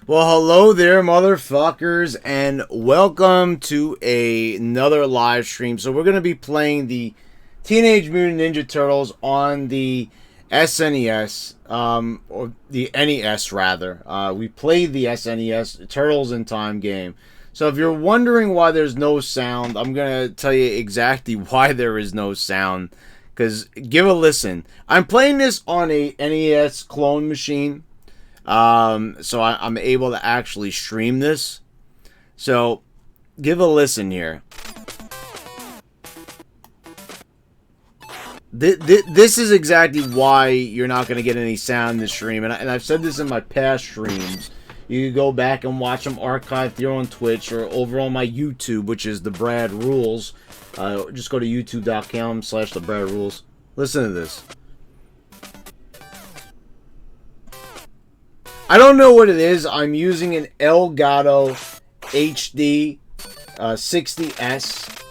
Well, hello there, motherfuckers, and welcome to another live stream. So we're going to be playing the Teenage Mutant Ninja Turtles on the SNES, or the NES, rather. We played the SNES Turtles in Time game. So if you're wondering why there's no sound, I'm going to tell you exactly why there is no sound. Because give a listen. I'm playing this on a NES clone machine. So I'm able to actually stream this. So, give a listen here. This is exactly why you're not going to get any sound in this stream. And I've said this in my past streams. You can go back and watch them archived here on Twitch or over on my YouTube, which is The Brad Rules. Just go to youtube.com/The Brad Rules. Listen to this. I don't know what it is. I'm using an Elgato HD 60S.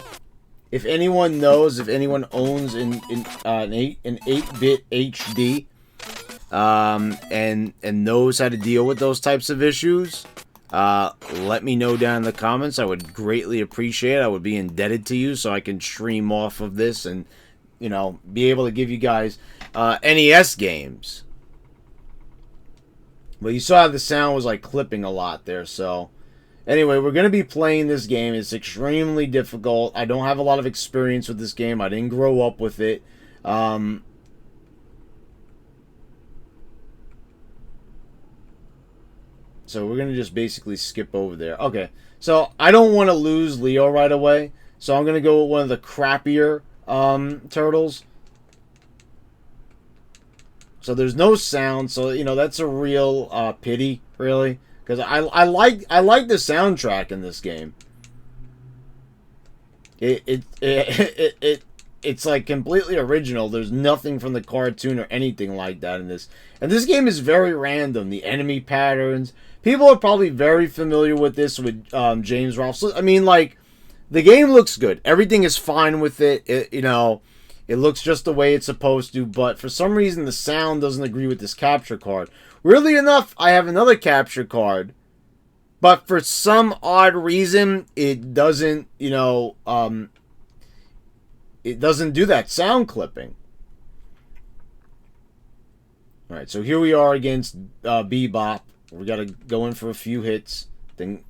If anyone knows, if anyone owns an 8-bit HD, and knows how to deal with those types of issues, let me know down in the comments. I would greatly appreciate it. I would be indebted to you so I can stream off of this and, you know, be able to give you guys NES games. Well, you saw the sound was like clipping a lot there, so anyway, we're going to be playing this game. It's extremely difficult. I don't have a lot of experience with this game. I didn't grow up with it. So we're going to just basically skip over there. Okay, so I don't want to lose Leo right away, so I'm going to go with one of the crappier turtles. So there's no sound, so you know that's a real pity, really, because I like the soundtrack in this game. It's like completely original. There's nothing from the cartoon or anything like that in this. And this game is very random. The enemy patterns. People are probably very familiar with this with James Rolfe. So, I mean, like, the game looks good. Everything is fine with it. You know. It looks just the way it's supposed to, but for some reason the sound doesn't agree with this capture card. Weirdly enough, I have another capture card, but for some odd reason, it doesn't, you know, it doesn't do that sound clipping. Alright, so here we are against Bebop. We gotta go in for a few hits. Then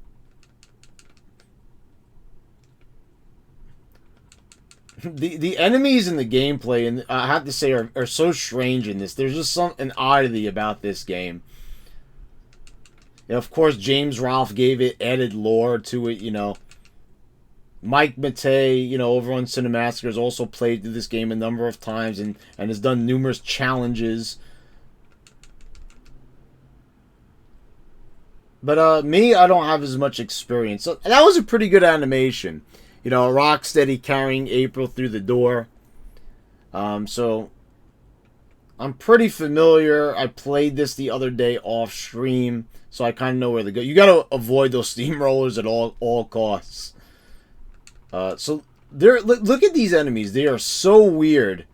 The enemies and the gameplay, and I have to say, are so strange in this. There's just an oddity about this game. And of course, James Rolfe gave it added lore to it, you know. Mike Matei, you know, over on Cinemassacre has also played through this game a number of times and has done numerous challenges. But me, I don't have as much experience. So that was a pretty good animation. You know, Rocksteady carrying April through the door. So, I'm pretty familiar. I played this the other day off stream, so I kind of know where to go. You got to avoid those steamrollers at all costs. So, look at these enemies. They are so weird.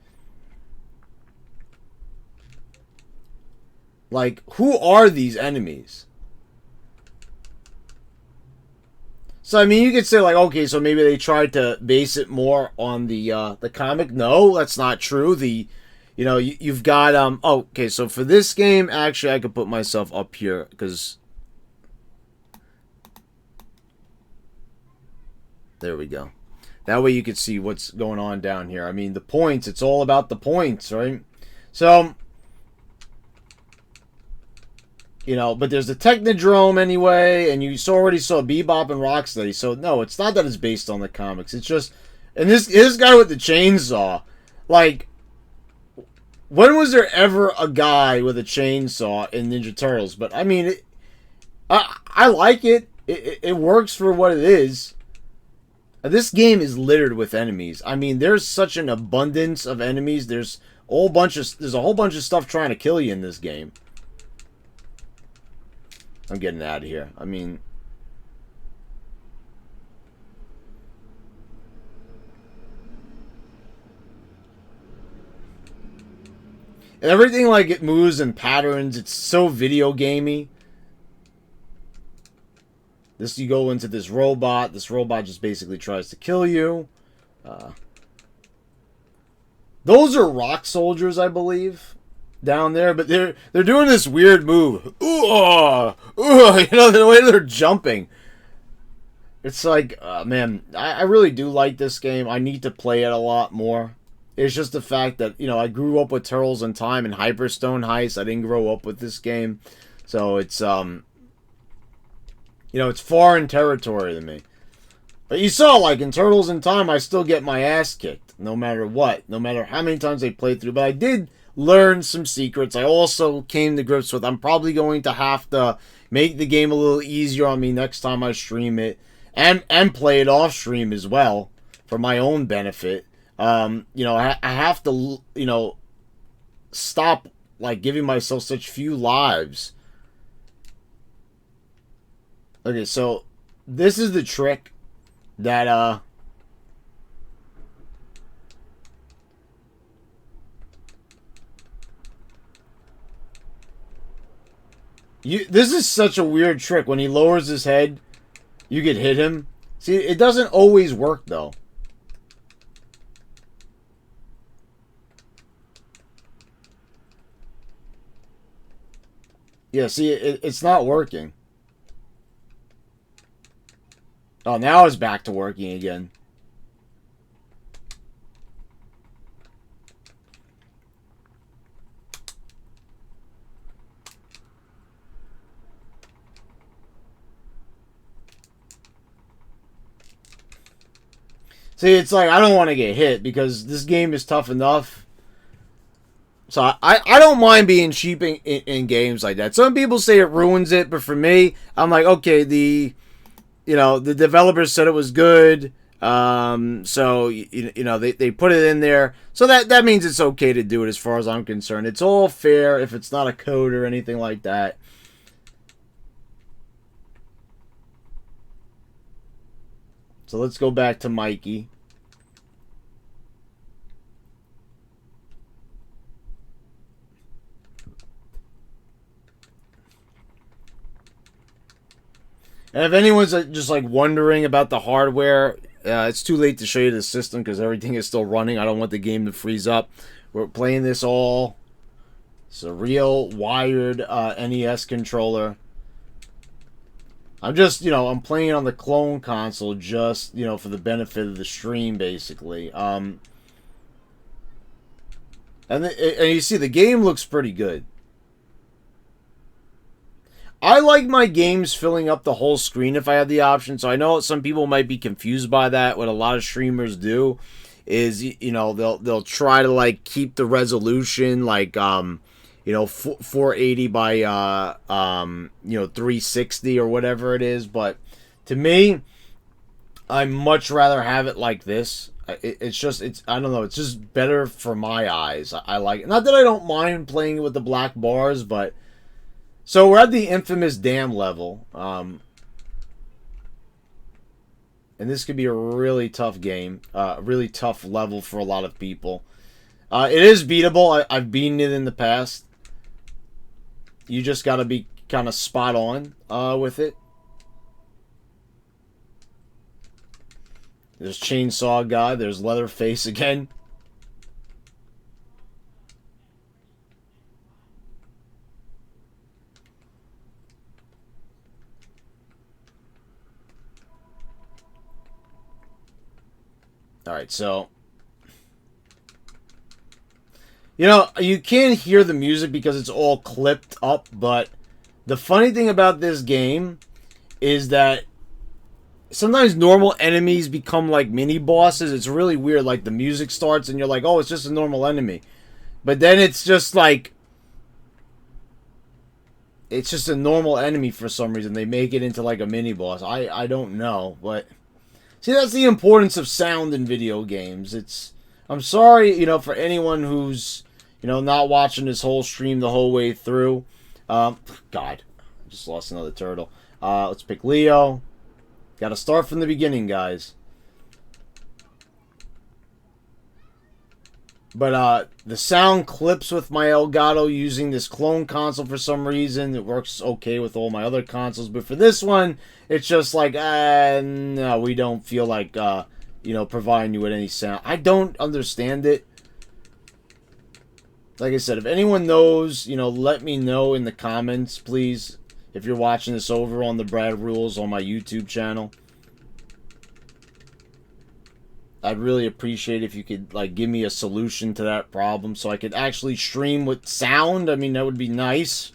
Like, who are these enemies? So, I mean, you could say, like, okay, so maybe they tried to base it more on the comic. No, that's not true. You know, you've got, oh, okay, so for this game, actually, I could put myself up here, because, there we go. That way you can see what's going on down here. I mean, the points, it's all about the points, right? So, you know, but there's the Technodrome anyway, and you already saw Bebop and Rocksteady. So no, it's not that it's based on the comics. It's just, and this guy with the chainsaw, like, when was there ever a guy with a chainsaw in Ninja Turtles? But I mean, I like it. It works for what it is. This game is littered with enemies. I mean, there's such an abundance of enemies. There's a whole bunch of stuff trying to kill you in this game. I'm getting out of here. I mean, everything, like, it moves in patterns. It's so video gamey. This, you go into this robot. This robot just basically tries to kill you. Those are rock soldiers, I believe, down there. But they're doing this weird move. Ooh, you know, the way they're jumping. It's like, man, I really do like this game. I need to play it a lot more. It's just the fact that, you know, I grew up with Turtles in Time and Hyperstone Heist. I didn't grow up with this game. So it's, you know, it's foreign territory to me. But you saw, like, in Turtles in Time, I still get my ass kicked. No matter what. No matter how many times they played through. But I did learn some secrets. I also came to grips with, I'm probably going to have to make the game a little easier on me next time I stream it. And play it off stream as well. For my own benefit. You know, I have to, you know, stop, like, giving myself such few lives. Okay, so this is the trick that, this is such a weird trick. When he lowers his head, you could hit him. See, it doesn't always work, though. Yeah, see, it's not working. Oh, now it's back to working again. See, it's like, I don't want to get hit because this game is tough enough. So I don't mind being cheap in games like that. Some people say it ruins it, but for me, I'm like, okay, you know, the developers said it was good. So, you know, they put it in there. So that means it's okay to do it as far as I'm concerned. It's all fair if it's not a code or anything like that. So let's go back to Mikey. And if anyone's just like wondering about the hardware, it's too late to show you the system because everything is still running. I don't want the game to freeze up. We're playing this all. It's a real wired NES controller. I'm just, you know, I'm playing on the clone console just, you know, for the benefit of the stream, basically. And you see, the game looks pretty good. I like my games filling up the whole screen if I have the option. So I know some people might be confused by that. What a lot of streamers do is, you know, they'll try to like keep the resolution like you know, 480 by you know, 360 or whatever it is. But to me, I much rather have it like this. It's just, I don't know, it's just better for my eyes. I like it. Not that I don't mind playing it with the black bars, but so we're at the infamous dam level. And this could be a really tough game. Really tough level for a lot of people. It is beatable. I've beaten it in the past. You just got to be kind of spot on with it. There's Chainsaw Guy. There's Leatherface again. Alright, so you know, you can't hear the music because it's all clipped up, but the funny thing about this game is that sometimes normal enemies become like mini bosses. It's really weird. Like the music starts and you're like, oh, it's just a normal enemy. But then it's just like, it's just a normal enemy for some reason. They make it into like a mini boss. I don't know, but see, that's the importance of sound in video games. I'm sorry, you know, for anyone who's, you know, not watching this whole stream the whole way through. God, I just lost another turtle. Let's pick Leo. Got to start from the beginning, guys. But the sound clips with my Elgato using this clone console for some reason. It works okay with all my other consoles. But for this one, it's just like, no, we don't feel like, providing you with any sound. I don't understand it. Like I said, if anyone knows, let me know in the comments, please. If you're watching this over on the Brad Rules on my YouTube channel. I'd really appreciate if you could, give me a solution to that problem so I could actually stream with sound. I mean, that would be nice.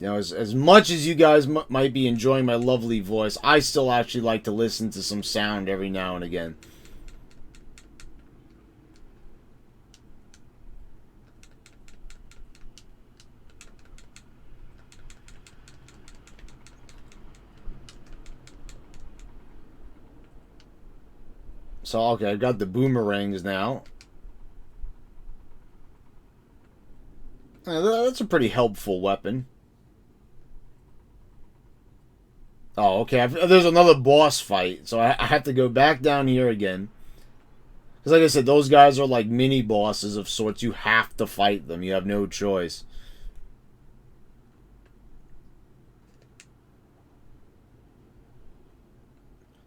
As much as you guys might be enjoying my lovely voice, I still actually like to listen to some sound every now and again. So, okay, I've got the boomerangs now. That's a pretty helpful weapon. Oh, okay. There's another boss fight, so I have to go back down here again. Because, like I said, those guys are like mini bosses of sorts. You have to fight them. You have no choice.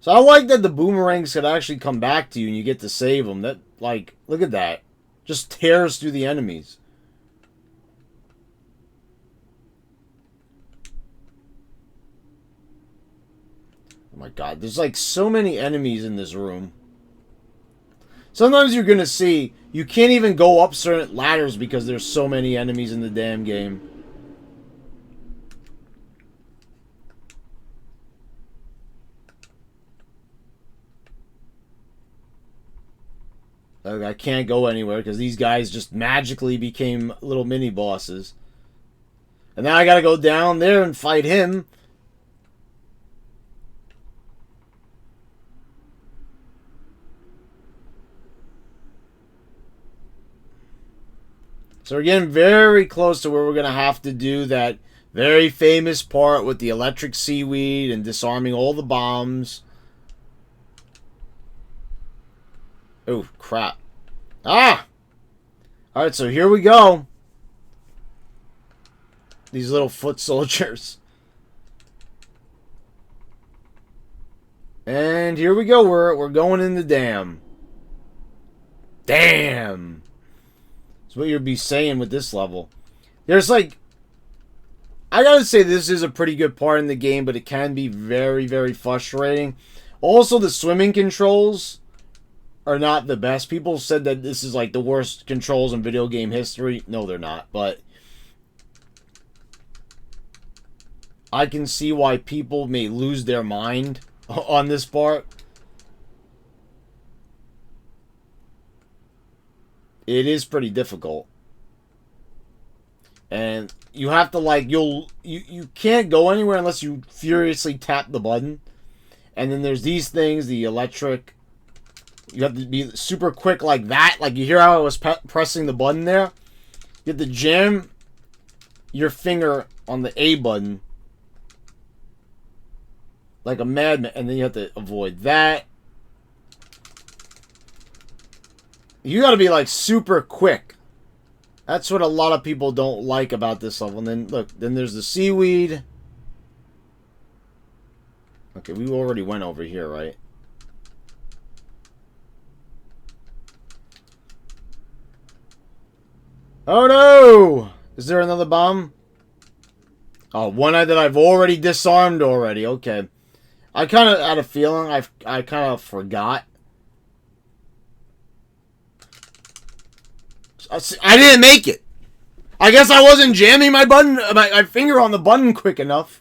So I like that the boomerangs could actually come back to you and you get to save them. That, look at that. Just tears through the enemies. Oh my god, there's so many enemies in this room. Sometimes you're gonna see, you can't even go up certain ladders because there's so many enemies in the damn game. I can't go anywhere because these guys just magically became little mini bosses. And now I gotta go down there and fight him. So we're getting very close to where we're gonna have to do that very famous part with the electric seaweed and disarming all the bombs. Oh, crap. Ah! Alright, so here we go. These little foot soldiers. And here we go. We're going in the dam. Damn! That's what you'd be saying with this level. There's I gotta say this is a pretty good part in the game, but it can be very, very frustrating. Also, the swimming controls are not the best. People said that this is the worst controls in video game history. No, they're not, but I can see why people may lose their mind on this part. It is pretty difficult. And you have to you can't go anywhere unless you furiously tap the button. And then there's these things, the electric. You have to be super quick like that. You hear how I was pressing the button there? You have to jam your finger on the A button like a madman, and then you have to avoid that. You gotta be super quick. That's what a lot of people don't like about this level. And then look, then there's the seaweed. Okay, we already went over here, right? Oh no! Is there another bomb? Oh, one that I've already disarmed already. Okay. I kind of had a feeling. I kind of forgot. I didn't make it. I guess I wasn't jamming my button, my finger on the button quick enough.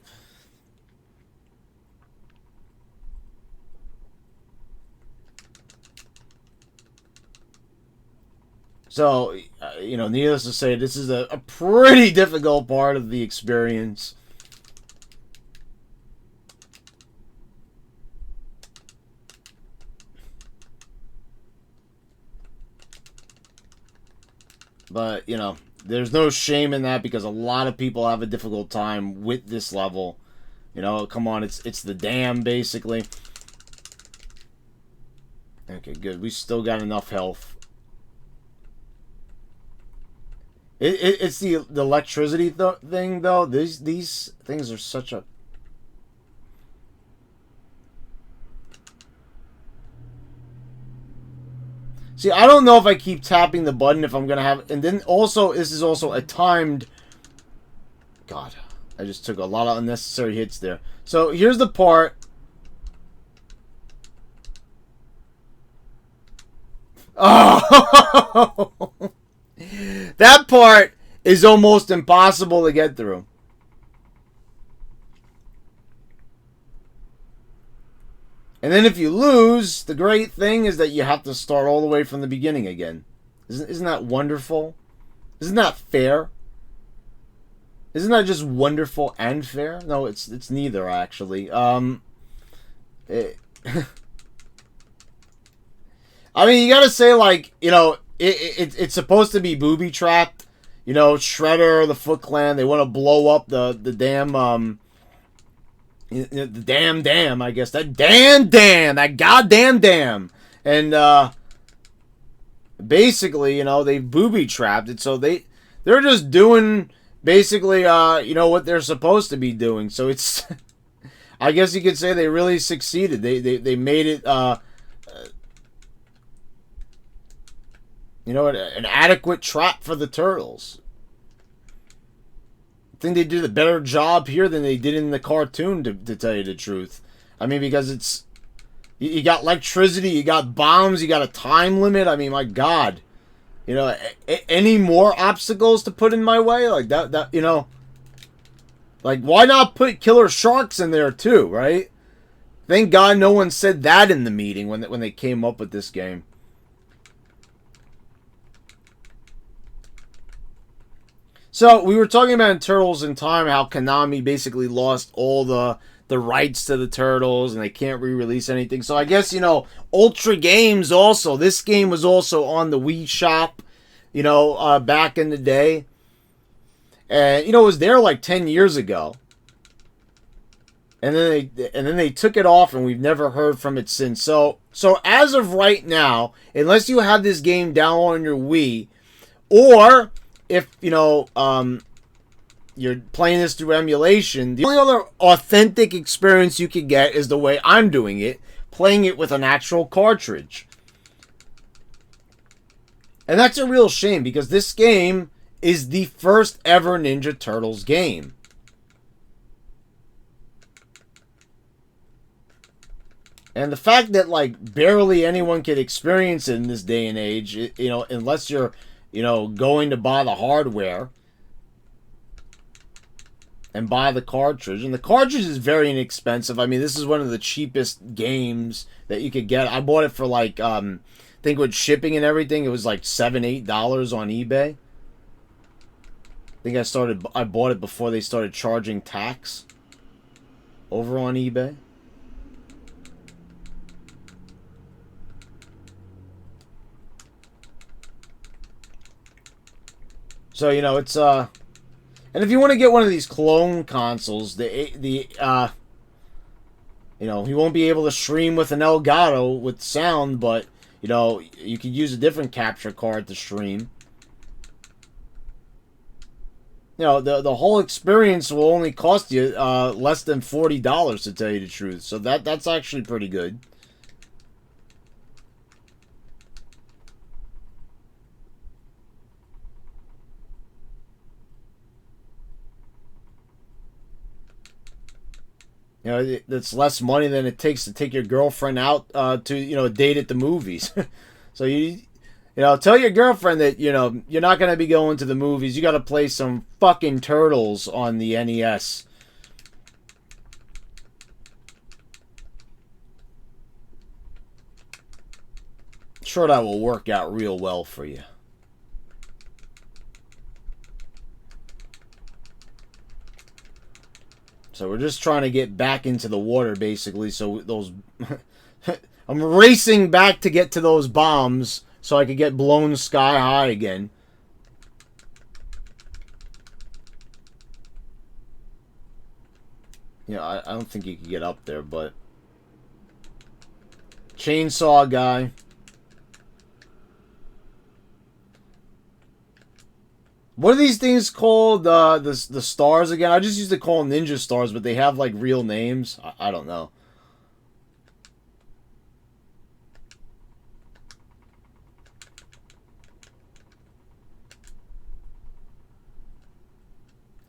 So, needless to say, this is a pretty difficult part of the experience. But, there's no shame in that because a lot of people have a difficult time with this level. Come on, it's the dam, basically. Okay, good. We still got enough health. It's the electricity thing, though. These things are such a... See, I don't know if I keep tapping the button if I'm going to have... And then also, this is also a timed... God, I just took a lot of unnecessary hits there. So, here's the part... Oh! That part is almost impossible to get through. And then if you lose, the great thing is that you have to start all the way from the beginning again. Isn't that wonderful? Isn't that fair? Isn't that just wonderful and fair? No, it's neither, actually. I mean, you gotta say, like, you know, it's supposed to be booby-trapped. You know, Shredder, the Foot Clan, they want to blow up the damn, the damn dam, I guess. That damn dam! That goddamn dam! And, basically, you know, they booby-trapped it, so they're just doing, basically, you know, what they're supposed to be doing. So it's, I guess you could say they really succeeded. They made it, you know, an adequate trap for the turtles. I think they did a better job here than they did in the cartoon, to tell you the truth. I mean, because it's... You got electricity, you got bombs, you got a time limit. I mean, my God. You know, any more obstacles to put in my way? Like, that you know... Like, why not put killer sharks in there, too, right? Thank God no one said that in the meeting when they came up with this game. So, we were talking about in Turtles in Time how Konami basically lost all the rights to the Turtles and they can't re-release anything. So, I guess, you know, Ultra Games also. This game was also on the Wii Shop, you know, back in the day. And, you know, it was there like 10 years ago. And then they took it off and we've never heard from it since. So as of right now, unless you have this game down on your Wii, or... if, you know, you're playing this through emulation, the only other authentic experience you could get is the way I'm doing it, playing it with an actual cartridge. And that's a real shame, because this game is the first ever Ninja Turtles game. And the fact that, like, barely anyone could experience it in this day and age, you know, unless you're... you know, going to buy the hardware and buy the cartridge. And the cartridge is very inexpensive. I mean, this is one of the cheapest games that you could get. I bought it for like, I think with shipping and everything, it was like $7, $8 on eBay. I think I bought it before they started charging tax over on eBay. So, you know, it's, and if you want to get one of these clone consoles, you know, you won't be able to stream with an Elgato with sound, but, you know, you could use a different capture card to stream. You know, the whole experience will only cost you, less than $40, to tell you the truth. So that's actually pretty good. You know, it's less money than it takes to take your girlfriend out to, you know, a date at the movies. So, you know, tell your girlfriend that, you know, you're not going to be going to the movies. You got to play some fucking Turtles on the NES. Sure, that will work out real well for you. So we're just trying to get back into the water, basically. So those... I'm racing back to get to those bombs so I could get blown sky high again. Yeah, I don't think you can get up there, but... Chainsaw guy. What are these things called? The stars again? I just used to call them ninja stars, but they have like real names. I don't know.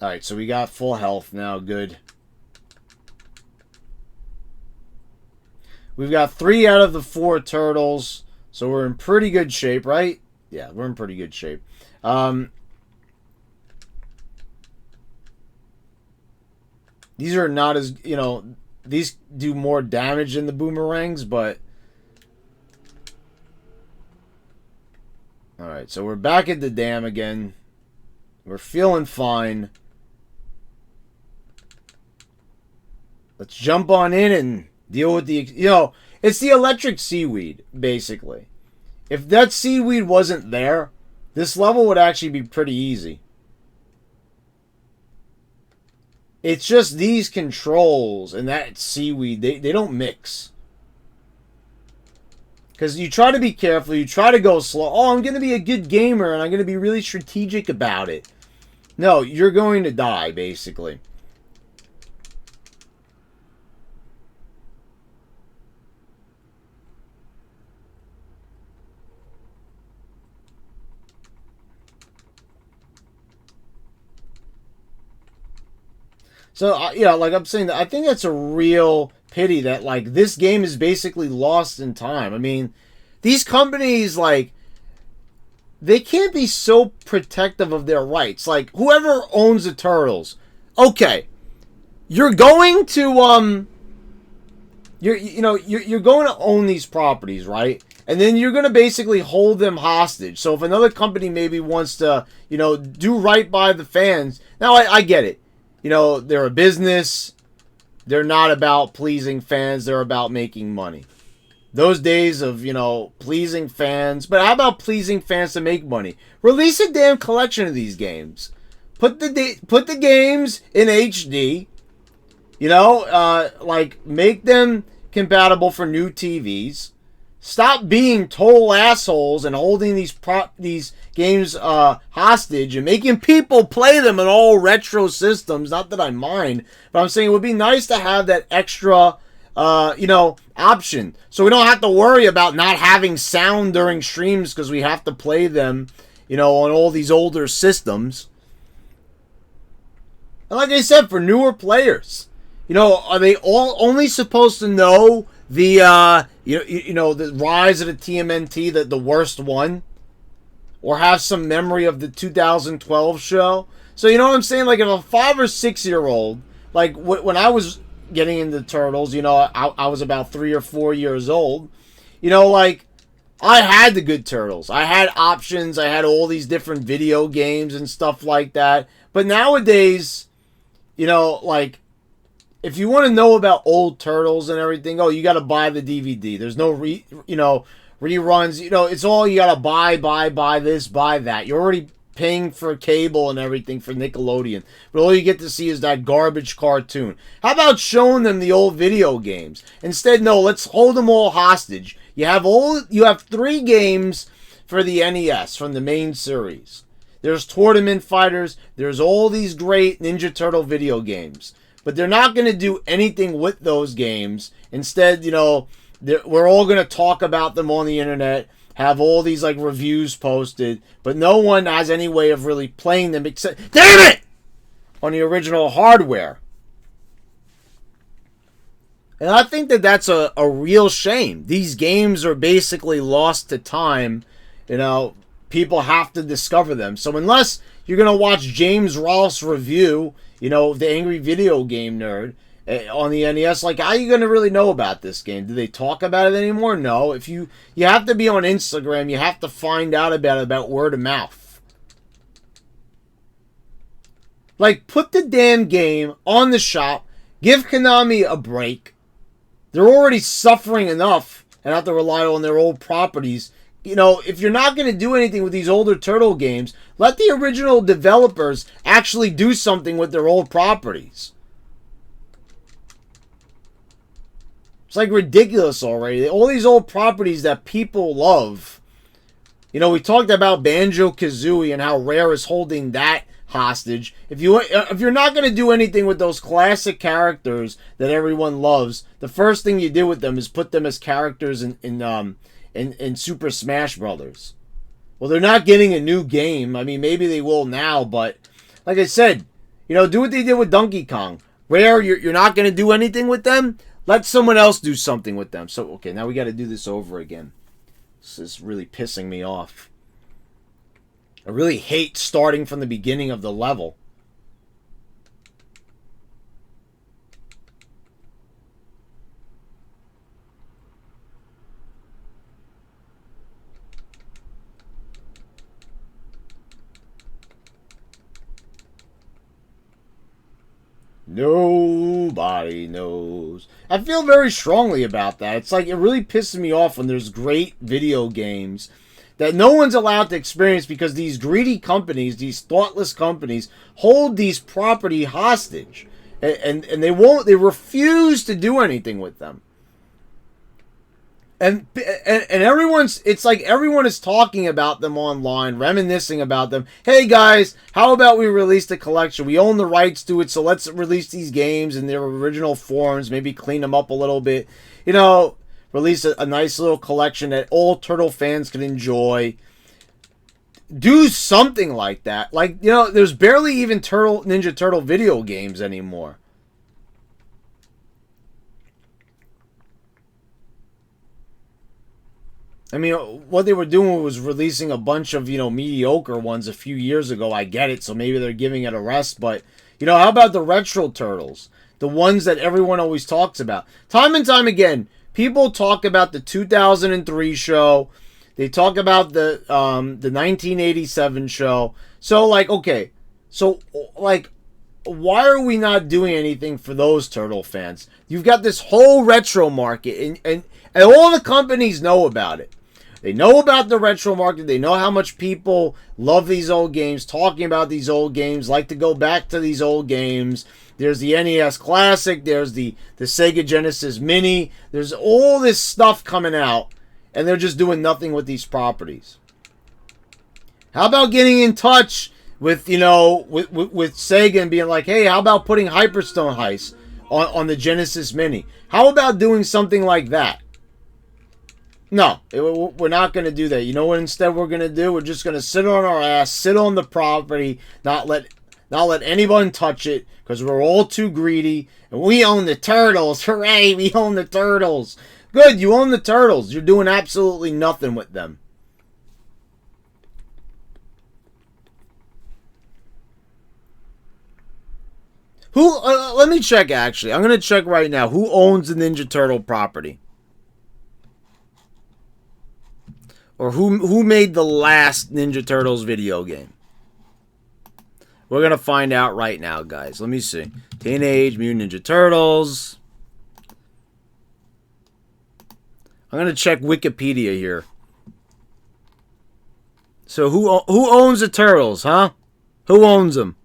Alright, so we got full health now. Good. We've got 3 out of the 4 turtles. So we're in pretty good shape, right? Yeah, we're in pretty good shape. These are not as, these do more damage than the boomerangs, but... Alright, so we're back at the dam again. We're feeling fine. Let's jump on in and deal with the... it's the electric seaweed, basically. If that seaweed wasn't there, this level would actually be pretty easy. It's just these controls and that seaweed, they don't mix. Because you try to be careful, you try to go slow. Oh, I'm going to be a good gamer and I'm going to be really strategic about it. No, you're going to die, basically. So, yeah, like I'm saying, I think that's a real pity that, like, this game is basically lost in time. I mean, these companies, like, they can't be so protective of their rights. Like, whoever owns the Turtles, okay, you're going to, you're going to own these properties, right? And then you're going to basically hold them hostage. So if another company maybe wants to, do right by the fans, now I get it. They're a business. They're not about pleasing fans. They're about making money. Those days of, pleasing fans. But how about pleasing fans to make money? Release a damn collection of these games. Put the games in HD. Make them compatible for new TVs. Stop being total assholes and holding these games hostage and making people play them in all retro systems. Not that I mind, but I'm saying it would be nice to have that extra, option. So we don't have to worry about not having sound during streams because we have to play them, on all these older systems. And like I said, for newer players, are they all only supposed to know the the rise of the TMNT, the worst one, or have some memory of the 2012 show? So you know what I'm saying? Like if a 5 or 6 year old, like when I was getting into Turtles, I was about 3 or 4 years old. I had the good Turtles. I had options. I had all these different video games and stuff like that. But nowadays, if you want to know about old Turtles and everything, you got to buy the DVD. There's no reruns. It's all you got to buy this, buy that. You're already paying for cable and everything for Nickelodeon. But all you get to see is that garbage cartoon. How about showing them the old video games? Instead, no, let's hold them all hostage. You have 3 games for the NES from the main series. There's Tournament Fighters. There's all these great Ninja Turtle video games. But they're not going to do anything with those games. Instead, we're all going to talk about them on the internet, have all these like reviews posted, but no one has any way of really playing them except, damn it, on the original hardware. And I think that that's a real shame. These games are basically lost to time. People have to discover them. So unless you're going to watch James Ross review, the Angry Video Game Nerd on the NES, like, how are you going to really know about this game? Do they talk about it anymore? No. If you have to be on Instagram, you have to find out about word of mouth. Like, put the damn game on the shop. Give Konami a break. They're already suffering enough and have to rely on their old properties. If you're not going to do anything with these older Turtle games, let the original developers actually do something with their old properties. It's like ridiculous already. All these old properties that people love, You know, we talked about Banjo-Kazooie and how Rare is holding that hostage. If you're not going to do anything with those classic characters that everyone loves, the first thing you do with them is put them as characters in Super Smash Brothers. Well, they're not getting a new game. I mean, maybe they will now, but like I said, you know, do what they did with Donkey Kong. Rare, you're not going to do anything with them. Let someone else do something with them. So, okay, now we got to do this over again. This is really pissing me off. I really hate starting from the beginning of the level. Nobody knows. I feel very strongly about that. It's like it really pisses me off when there's great video games that no one's allowed to experience because these greedy companies, these thoughtless companies, hold these property hostage. And they refuse to do anything with them. And it's like everyone is talking about them online, reminiscing about them. Hey guys, how about we release the collection? We own the rights to it, so let's release these games in their original forms, maybe clean them up a little bit. You know, release a nice little collection that all Turtle fans can enjoy. Do something like that. Like, you know, there's barely even Ninja Turtle video games anymore. I mean, what they were doing was releasing a bunch of, you know, mediocre ones a few years ago. I get it, so maybe they're giving it a rest. But, you know, how about the retro Turtles? The ones that everyone always talks about. Time and time again, people talk about the 2003 show. They talk about the 1987 show. So, like, okay. So, like, why are we not doing anything for those Turtle fans? You've got this whole retro market, and all the companies know about it. They know about the retro market. They know how much people love these old games, talking about these old games, like to go back to these old games. There's the NES Classic. There's the Sega Genesis Mini. There's all this stuff coming out, and they're just doing nothing with these properties. How about getting in touch with, you know, with Sega and being like, hey, how about putting Hyperstone Heist on the Genesis Mini? How about doing something like that? No, we're not going to do that. You know what instead we're going to do? We're just going to sit on our ass, sit on the property, not let anyone touch it, because we're all too greedy, and we own the Turtles. Hooray, we own the Turtles. Good, you own the Turtles. You're doing absolutely nothing with them. Who? Let me check, actually. I'm going to check right now. Who owns the Ninja Turtle property? Or who made the last Ninja Turtles video game? We're going to find out right now, guys. Let me see. Teenage Mutant Ninja Turtles. I'm going to check Wikipedia here. So who owns the Turtles, huh? Who owns them?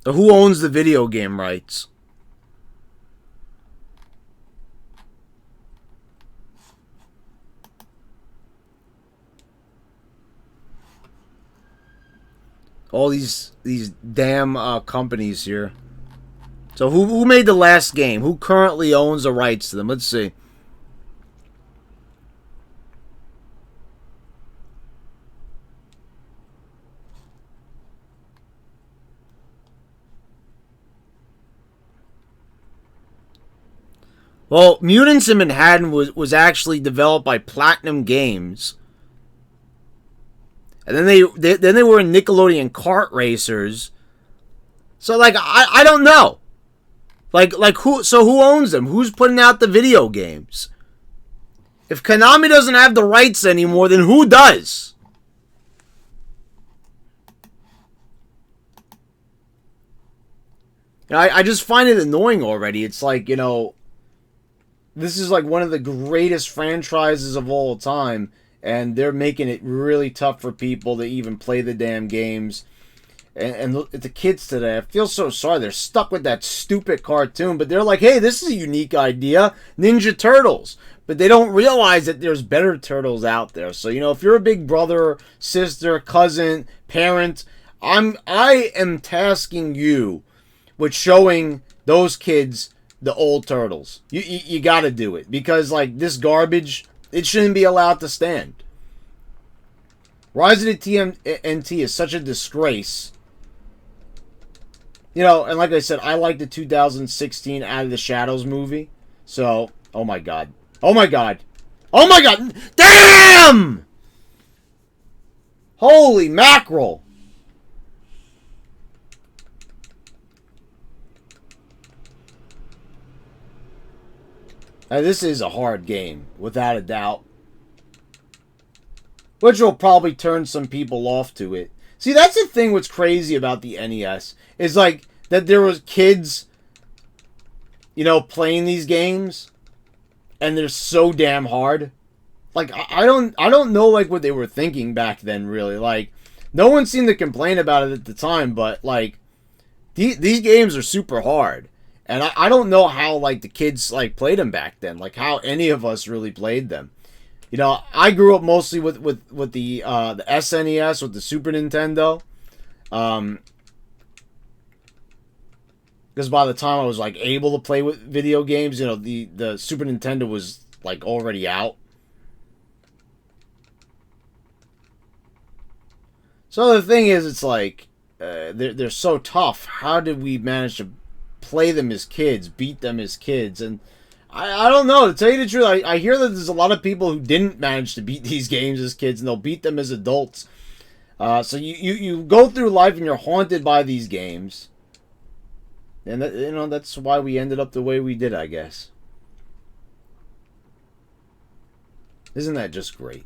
Or who owns the video game rights? All these damn companies here. So who made the last game? Who currently owns the rights to them? Let's see. Well, Mutants in Manhattan was actually developed by Platinum Games. And then they were in Nickelodeon Kart Racers. So like I don't know. Like who owns them? Who's putting out the video games? If Konami doesn't have the rights anymore, then who does? You know, I just find it annoying already. It's like, you know, this is like one of the greatest franchises of all time. And they're making it really tough for people to even play the damn games. And look at the kids today. I feel so sorry. They're stuck with that stupid cartoon. But they're like, hey, this is a unique idea. Ninja Turtles. but they don't realize that there's better turtles out there. So, you know, if you're a big brother, sister, cousin, parent, I am tasking you with showing those kids the old turtles. You got to do it, because like this garbage, it shouldn't be allowed to stand. Rise of the TMNT is such a disgrace. You know, and like I said, I like the 2016 Out of the Shadows movie. So, oh my god. Oh my god. Oh my god. Damn! Holy mackerel. Now, this is a hard game, without a doubt. Which will probably turn some people off to it. See, that's the thing what's crazy about the NES. Is like, that there was kids, you know, playing these games. And they're so damn hard. Like, I don't know, like, what they were thinking back then, really. Like, no one seemed to complain about it at the time, but, like, these games are super hard. And I don't know how, like, the kids, like, played them back then. Like, how any of us really played them. You know, I grew up mostly with the SNES, with the Super Nintendo. Because by the time I was, like, able to play with video games, you know, the Super Nintendo was, like, already out. So the thing is, it's like, they're so tough. How did we manage to play them as kids, beat them as kids? And I don't know. To tell you the truth, I hear that there's a lot of people who didn't manage to beat these games as kids, and they'll beat them as adults. So you go through life and you're haunted by these games. And that, you know, that's why we ended up the way we did, I guess. Isn't that just great?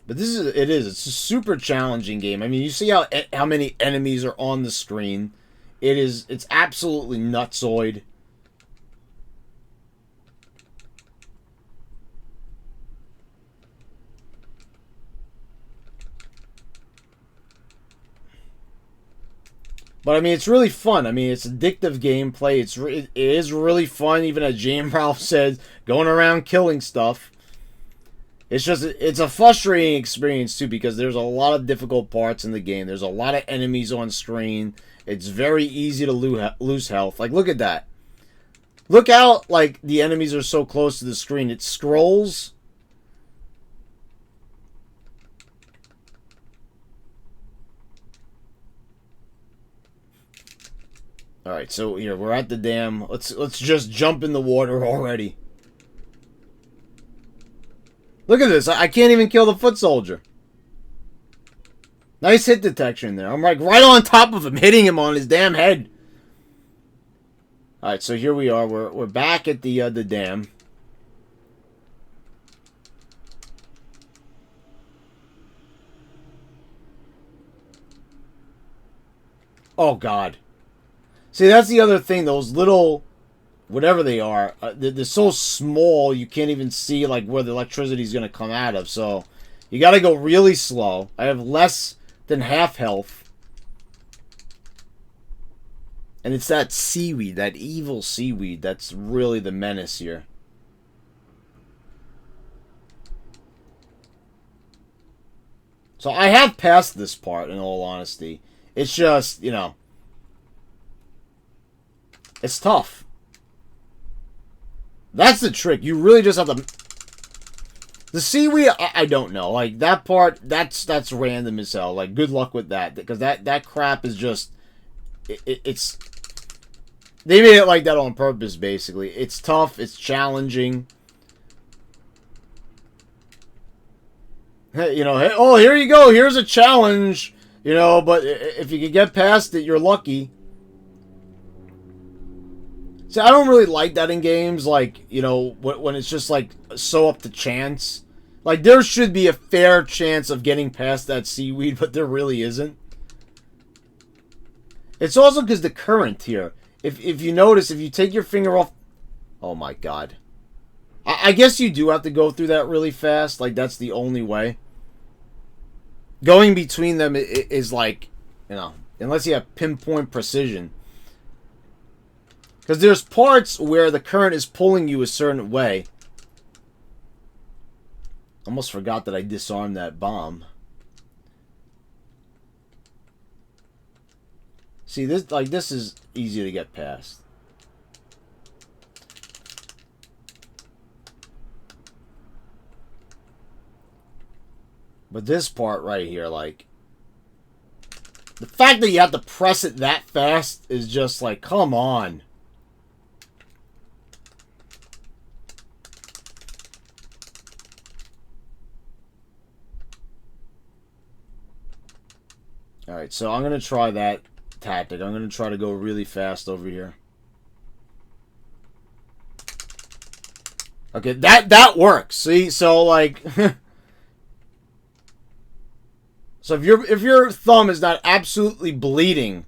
But it's a super challenging game. I mean, you see how many enemies are on the screen. It's absolutely nutsoid. But I mean, it's really fun. I mean, it's addictive gameplay. It is really fun, even as Jam Ralph said, going around killing stuff. It's just, it's a frustrating experience too, because there's a lot of difficult parts in the game. There's a lot of enemies on screen. It's very easy to lose health. Like, look at that. Look how, like, the enemies are so close to the screen. It scrolls. Alright, so here, we're at the dam. Let's just jump in the water already. Look at this. I can't even kill the foot soldier. Nice hit detection there. I'm like right on top of him, hitting him on his damn head. Alright, so here we are. We're back at the dam. Oh, God. See, that's the other thing. Those little, whatever they are, they're so small you can't even see like where the electricity is going to come out of. So you got to go really slow. I have less than half health. And it's that seaweed, that evil seaweed, that's really the menace here. So I have passed this part, in all honesty. It's just, you know, it's tough. That's the trick. You really just have to... The seaweed, I don't know. Like, that part, that's random as hell. Like, good luck with that. Because that crap is just... It's... They made it like that on purpose, basically. It's tough. It's challenging. Hey, you know, hey, oh, here you go. Here's a challenge. You know, but if you can get past it, you're lucky. See, I don't really like that in games, like, you know, when it's just, like, so up to chance. Like, there should be a fair chance of getting past that seaweed, but there really isn't. It's also because the current here. If you notice, if you take your finger off... Oh, my God. I guess you do have to go through that really fast. Like, that's the only way. Going between them is like, you know, unless you have pinpoint precision. Because there's parts where the current is pulling you a certain way. Almost forgot that I disarmed that bomb. See, this is easy to get past. But this part right here, like, the fact that you have to press it that fast is just like, come on. Alright, so I'm going to try that tactic. I'm going to try to go really fast over here. Okay, that works. See, so like so if your thumb is not absolutely bleeding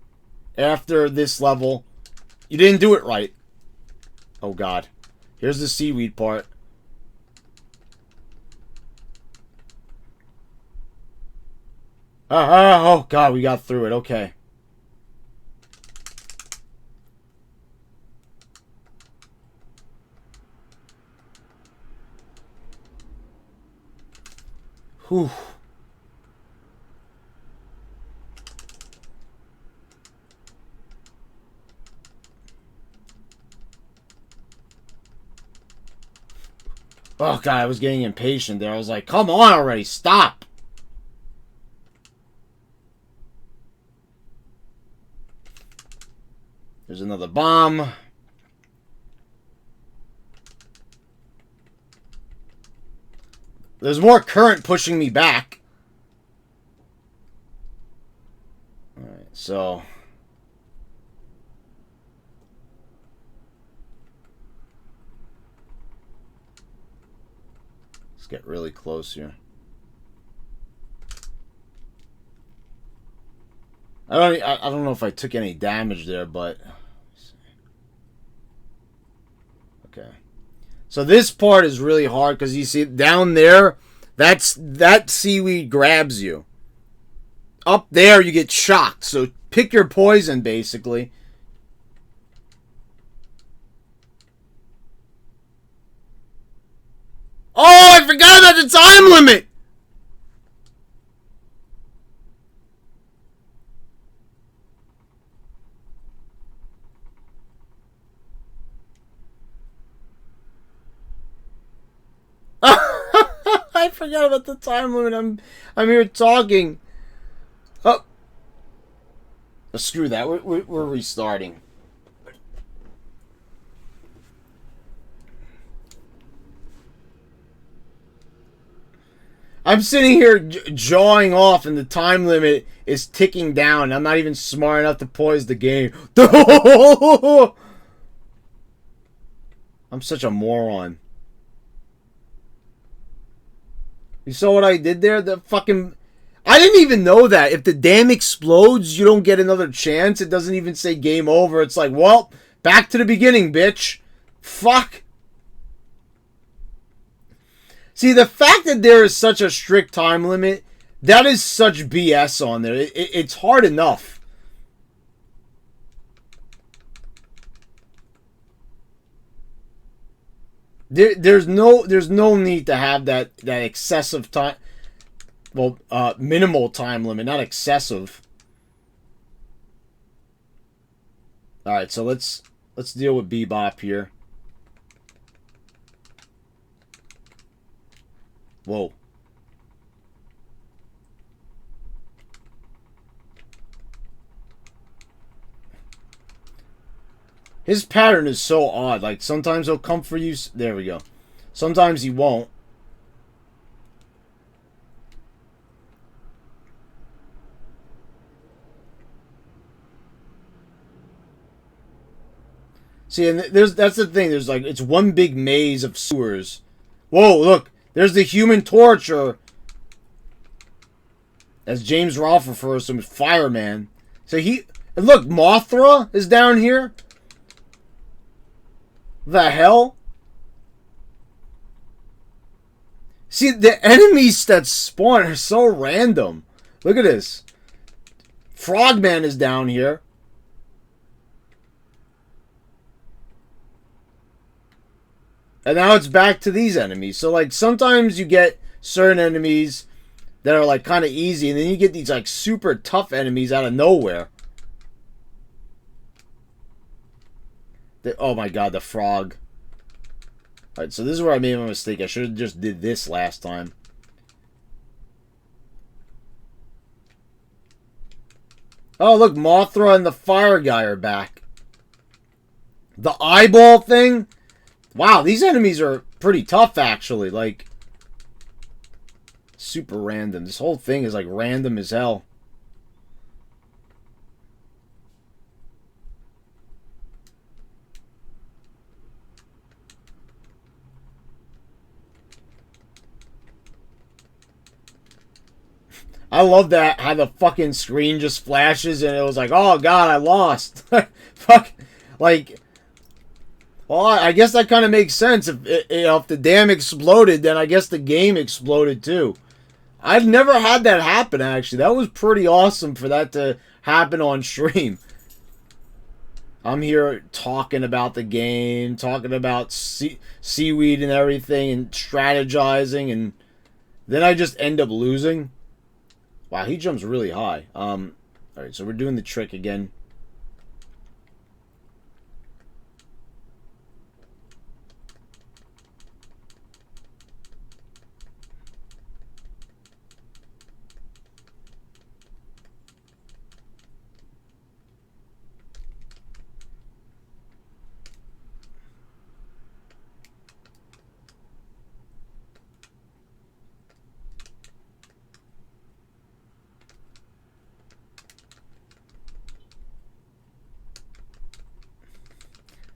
after this level, you didn't do it right. Oh god. Here's the seaweed part. Oh god, we got through it. Okay. Whew. Oh god, I was getting impatient there. I was like, come on already, stop! There's another bomb. There's more current pushing me back. Alright, so... let's get really close here. I don't know if I took any damage there, but... okay. So this part is really hard because you see down there, that seaweed grabs you. Up there you get shocked. So pick your poison basically. Oh, I forgot about the time limit. I forgot about the time limit. I'm here talking. Oh, screw that. We're restarting. I'm sitting here jawing off, and the time limit is ticking down. I'm not even smart enough to pause the game. I'm such a moron. You saw what I did there? The fucking... I didn't even know that. If the dam explodes, you don't get another chance. It doesn't even say game over. It's like, well, back to the beginning, bitch. Fuck. See, the fact that there is such a strict time limit, that is such BS on there. It's hard enough. There's no need to have that excessive time. Well, minimal time limit, not excessive. All right, so let's deal with Bebop here. Whoa. His pattern is so odd. Like, sometimes he'll come for you. There we go. Sometimes he won't. See, and that's the thing. There's like, it's one big maze of sewers. Whoa, look. There's the Human Torch, or as James Rolfe refers to him, Fireman. So and look, Mothra is down here. The hell? See, the enemies that spawn are so random. Look at this. Frogman is down here. And now it's back to these enemies. So, like, sometimes you get certain enemies that are, like, kind of easy. And then you get these, like, super tough enemies out of nowhere. Oh, my God, the frog. Alright, so this is where I made my mistake. I should have just did this last time. Oh, look, Mothra and the fire guy are back. The eyeball thing? Wow, these enemies are pretty tough, actually. Like, super random. This whole thing is, like, random as hell. I love that, how the fucking screen just flashes and it was like, oh god, I lost. Fuck. Like, well, I guess that kind of makes sense. If the dam exploded, then I guess the game exploded too. I've never had that happen, actually. That was pretty awesome for that to happen on stream. I'm here talking about the game, talking about seaweed and everything, and strategizing, and then I just end up losing. Wow, he jumps really high. Alright, so we're doing the trick again.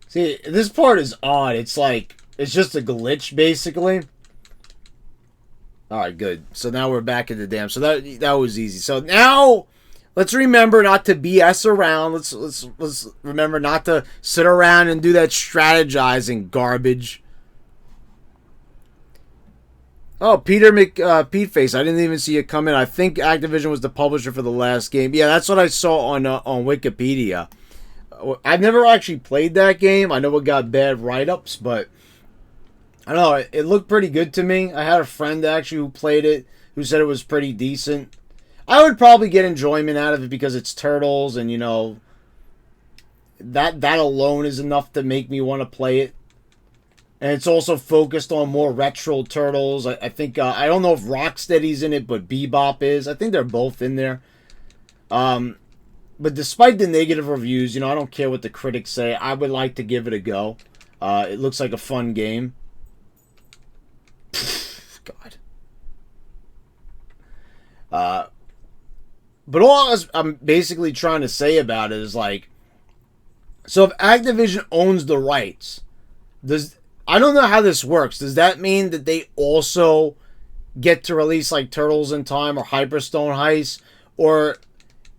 See, this part is odd. It's like, it's just a glitch, basically. Alright, good. So now we're back at the dam. So that was easy. So now, let's remember not to BS around. Let's remember not to sit around and do that strategizing garbage. Oh, Pete Face. I didn't even see it come in. I think Activision was the publisher for the last game. Yeah, that's what I saw on Wikipedia. I've never actually played that game. I know it got bad write-ups, but I don't know. It looked pretty good to me. I had a friend actually who played it who said it was pretty decent. I would probably get enjoyment out of it because it's turtles, and you know that alone is enough to make me want to play it. And it's also focused on more retro turtles. I think I don't know if Rocksteady's in it, but Bebop is. I think they're both in there. But despite the negative reviews, you know, I don't care what the critics say. I would like to give it a go. It looks like a fun game. God. But all I'm basically trying to say about it is like, so if Activision owns the rights, I don't know how this works. Does that mean that they also get to release like Turtles in Time or Hyperstone Heist, or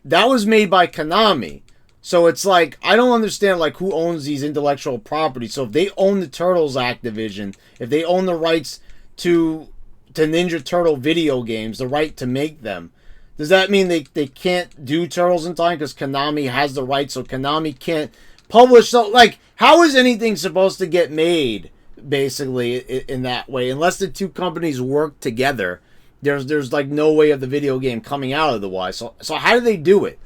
that was made by Konami? So it's like, I don't understand like who owns these intellectual properties. So if they own the Turtles Activision, if they own the rights to Ninja Turtle video games, the right to make them, does that mean they can't do Turtles in Time because Konami has the rights, so Konami can't publish? So like, how is anything supposed to get made basically in that way unless the two companies work together? There's like no way of the video game coming out otherwise. So how do they do it?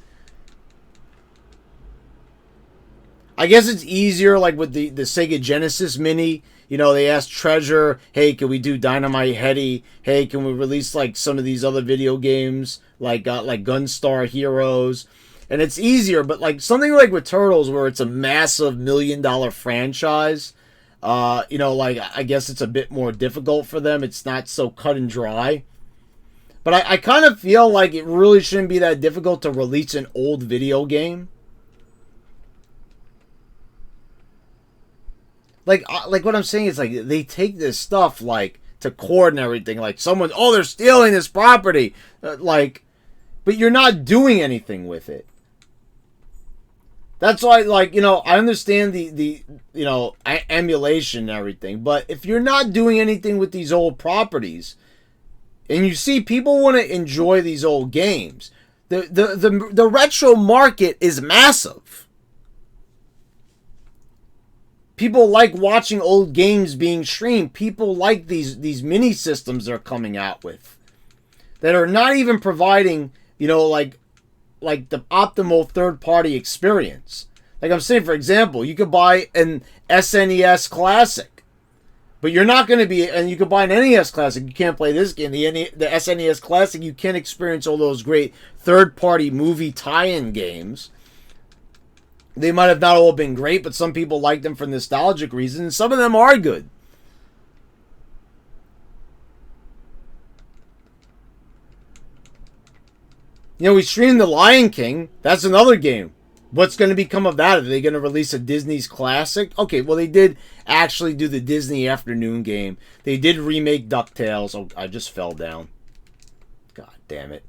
I guess it's easier like with the Sega Genesis Mini. You know, they asked Treasure, hey, can we do Dynamite Headdy? Hey, can we release like some of these other video games like Gunstar Heroes? And it's easier, but like something like with Turtles where it's a massive $1 million franchise, you know, like I guess it's a bit more difficult for them. It's not so cut and dry. But I kind of feel like it really shouldn't be that difficult to release an old video game. Like what I'm saying is like they take this stuff like to court and everything. Like someone, oh, they're stealing this property, but you're not doing anything with it. That's why, like, you know, I understand the you know, emulation and everything, but if you're not doing anything with these old properties, and you see people want to enjoy these old games, the retro market is massive. People like watching old games being streamed. People like these mini systems they're coming out with that are not even providing, you know, like the optimal third-party experience. Like I'm saying, for example, you could buy an SNES Classic, but you're not going to be, and you could buy an NES Classic. You can't play this game. The SNES Classic, you can't experience all those great third-party movie tie-in games. They might have not all been great, but some people like them for nostalgic reasons, and some of them are good. You know, we streamed The Lion King. That's another game. What's going to become of that? Are they going to release a Disney's Classic? Okay, well, they did actually do the Disney Afternoon game. They did remake DuckTales. Oh, I just fell down. God damn it.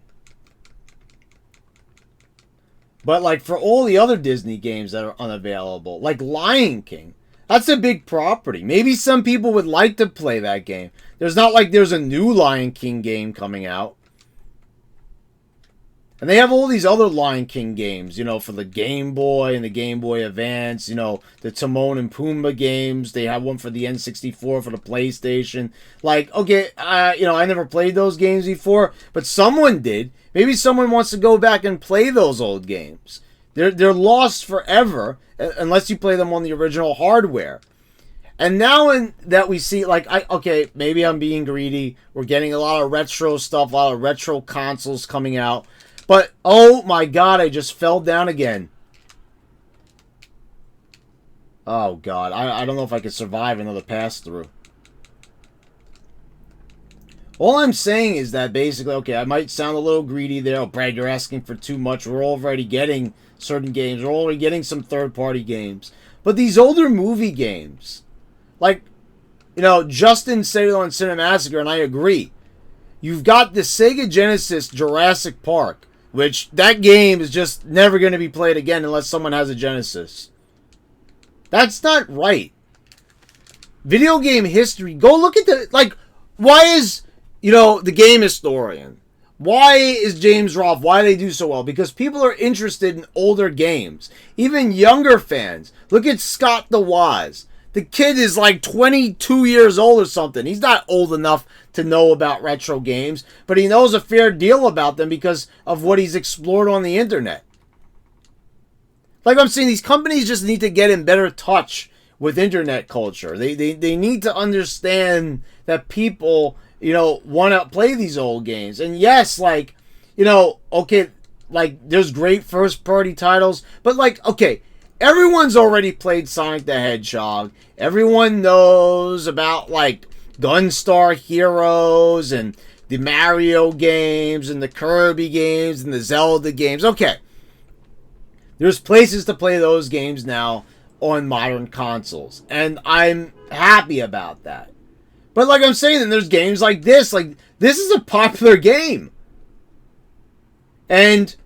But, like, for all the other Disney games that are unavailable, like Lion King, that's a big property. Maybe some people would like to play that game. There's not like there's a new Lion King game coming out. And they have all these other Lion King games, you know, for the Game Boy and the Game Boy Advance, you know, the Timon and Pumbaa games. They have one for the N64 for the PlayStation. Like, okay, you know, I never played those games before, but someone did. Maybe someone wants to go back and play those old games. They're lost forever unless you play them on the original hardware. And now that we see, like, okay, maybe I'm being greedy. We're getting a lot of retro stuff, a lot of retro consoles coming out. But, oh my god, I just fell down again. Oh god, I don't know if I could survive another pass-through. All I'm saying is that basically, okay, I might sound a little greedy there. Oh, Brad, you're asking for too much. We're already getting certain games. We're already getting some third-party games. But these older movie games, like, you know, Justin said it on Cinemassacre, and I agree. You've got the Sega Genesis Jurassic Park, which that game is just never going to be played again unless someone has a Genesis. That's not right. Video game history, go look at the, like, why is, you know, the Game Historian, why is James Rolfe, why do they do so well? Because people are interested in older games. Even younger fans. Look at Scott the Waz. The kid is like 22 years old or something. He's not old enough to know about retro games, but he knows a fair deal about them because of what he's explored on the internet. Like I'm saying, these companies just need to get in better touch with internet culture. They need to understand that people, you know, want to play these old games. And yes, like, you know, okay, like there's great first party titles, but like, okay, everyone's already played Sonic the Hedgehog. Everyone knows about, like, Gunstar Heroes and the Mario games and the Kirby games and the Zelda games. Okay. There's places to play those games now on modern consoles. And I'm happy about that. But like I'm saying, then there's games like this. Like, this is a popular game. And,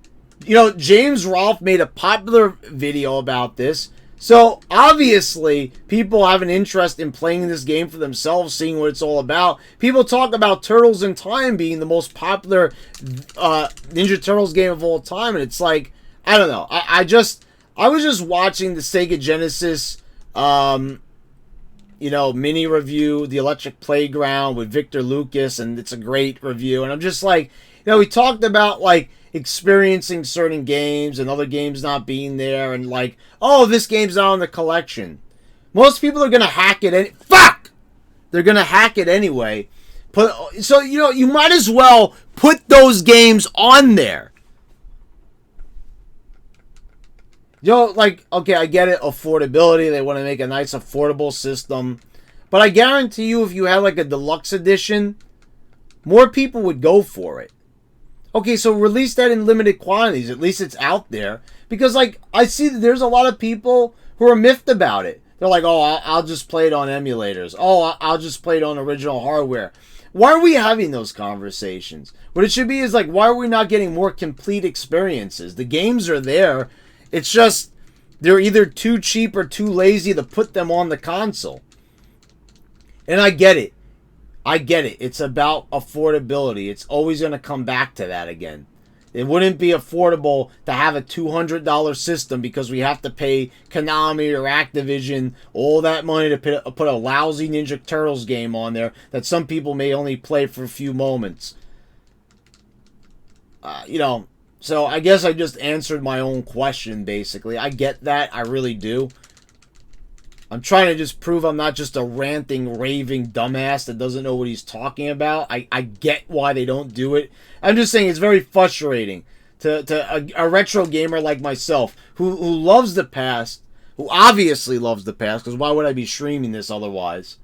you know, James Rolfe made a popular video about this. So, obviously, people have an interest in playing this game for themselves, seeing what it's all about. People talk about Turtles in Time being the most popular Ninja Turtles game of all time. And it's like, I don't know. I was just watching the Sega Genesis, you know, mini review, The Electric Playground with Victor Lucas. And it's a great review. And I'm just like, you know, we talked about, like, experiencing certain games and other games not being there, and like, oh, this game's not on the collection. Most people are gonna hack it they're gonna hack it anyway. So, you know, you might as well put those games on there. You know, like, okay, I get it, affordability, they want to make a nice affordable system, but I guarantee you if you had like a deluxe edition, more people would go for it. Okay, so release that in limited quantities. At least it's out there. Because, like, I see that there's a lot of people who are miffed about it. They're like, oh, I'll just play it on emulators. Oh, I'll just play it on original hardware. Why are we having those conversations? What it should be is, like, why are we not getting more complete experiences? The games are there. It's just, they're either too cheap or too lazy to put them on the console. And I get it. I get it. It's about affordability. It's always going to come back to that again. It wouldn't be affordable to have a $200 system because we have to pay Konami or Activision all that money to put a lousy Ninja Turtles game on there that some people may only play for a few moments. You know, so I guess I just answered my own question, basically. I get that. I really do. I'm trying to just prove I'm not just a ranting, raving dumbass that doesn't know what he's talking about. I get why they don't do it. I'm just saying it's very frustrating to a retro gamer like myself who loves the past, who obviously loves the past, because why would I be streaming this otherwise?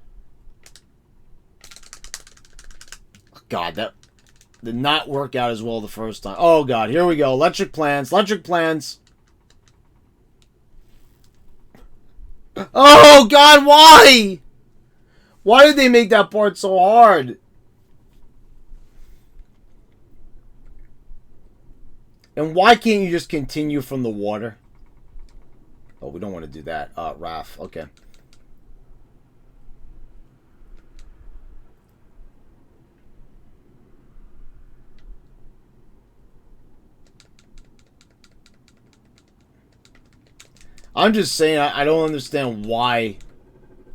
God, that did not work out as well the first time. Oh, God, here we go. Electric plants. Electric plants. Oh, God, why? Why did they make that part so hard? And why can't you just continue from the water? Oh, we don't want to do that. Raph, okay. I'm just saying, I don't understand why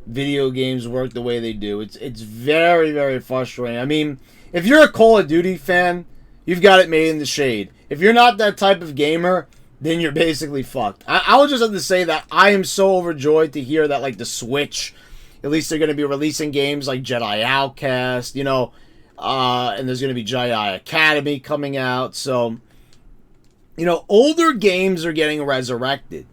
video games work the way they do. It's very, very frustrating. I mean, if you're a Call of Duty fan, you've got it made in the shade. If you're not that type of gamer, then you're basically fucked. I will just have to say that I am so overjoyed to hear that, like, the Switch, at least they're going to be releasing games like Jedi Outcast, you know, and there's going to be Jedi Academy coming out. So, you know, older games are getting resurrected.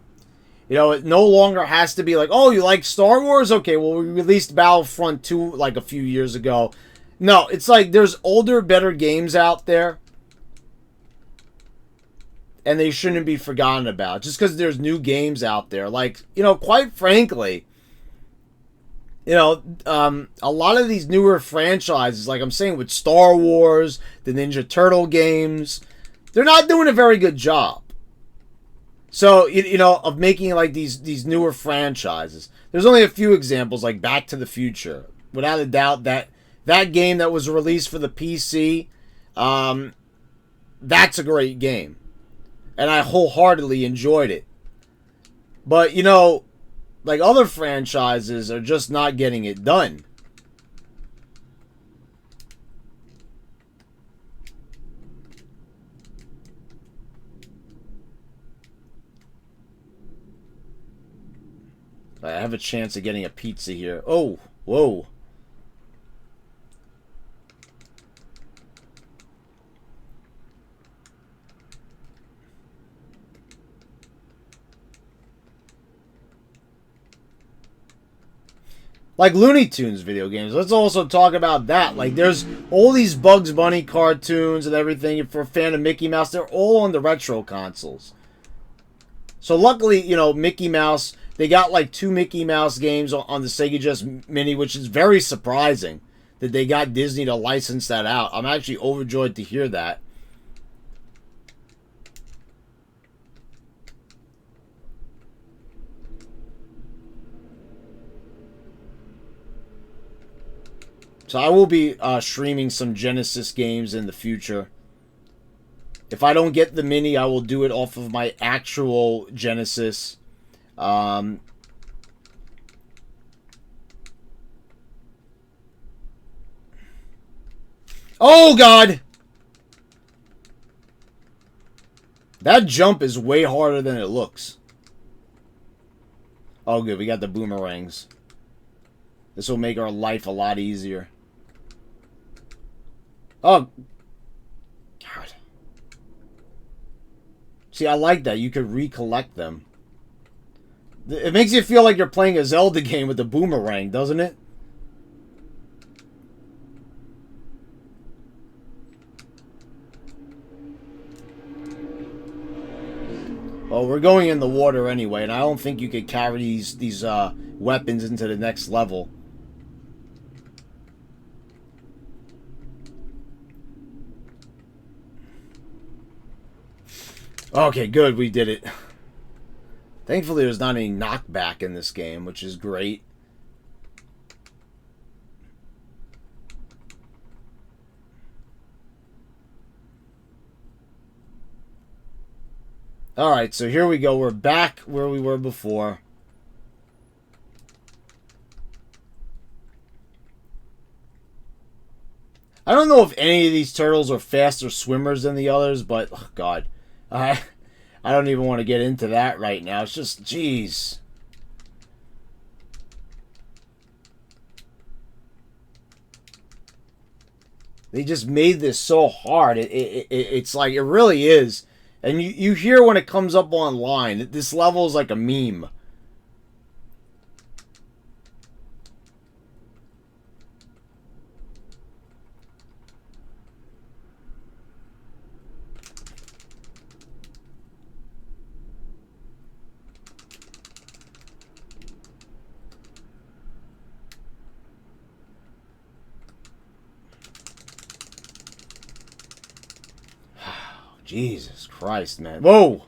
You know, it no longer has to be like, oh, you like Star Wars? Okay, well, we released Battlefront 2 like a few years ago. No, it's like there's older, better games out there. And they shouldn't be forgotten about. Just because there's new games out there. Like, you know, quite frankly, you know, a lot of these newer franchises, like I'm saying with Star Wars, the Ninja Turtle games, they're not doing a very good job. So, you know, of making like these newer franchises. There's only a few examples, like Back to the Future. Without a doubt, that game that was released for the PC, that's a great game. And I wholeheartedly enjoyed it. But, you know, like other franchises are just not getting it done. I have a chance of getting a pizza here. Oh, whoa. Like Looney Tunes video games. Let's also talk about that. Like, there's all these Bugs Bunny cartoons and everything. If you're a fan of Mickey Mouse, they're all on the retro consoles. So luckily, you know, Mickey Mouse, they got like 2 Mickey Mouse games on the Sega Just Mini, which is very surprising that they got Disney to license that out. I'm actually overjoyed to hear that. So I will be streaming some Genesis games in the future. If I don't get the Mini, I will do it off of my actual Genesis. Oh, God! That jump is way harder than it looks. Oh, good. We got the boomerangs. This will make our life a lot easier. Oh. God. See, I like that. You could recollect them. It makes you feel like you're playing a Zelda game with the boomerang, doesn't it? Well, we're going in the water anyway, and I don't think you could carry these weapons into the next level. Okay, good, we did it. Thankfully, there's not any knockback in this game, which is great. Alright, so here we go. We're back where we were before. I don't know if any of these turtles are faster swimmers than the others, but, oh God. I don't even want to get into that right now. It's just, jeez. They just made this so hard. It's like, it really is. And you hear when it comes up online, this level is like a meme. Jesus Christ, man. Whoa!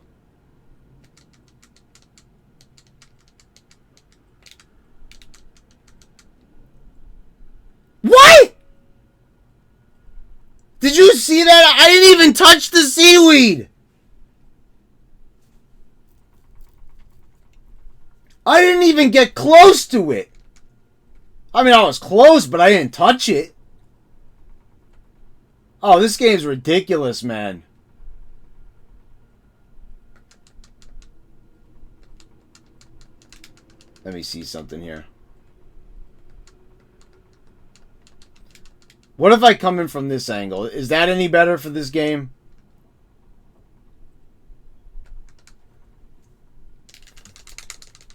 What? Did you see that? I didn't even touch the seaweed! I didn't even get close to it! I mean, I was close, but I didn't touch it. Oh, this game's ridiculous, man. Let me see something here. What if I come in from this angle? Is that any better for this game?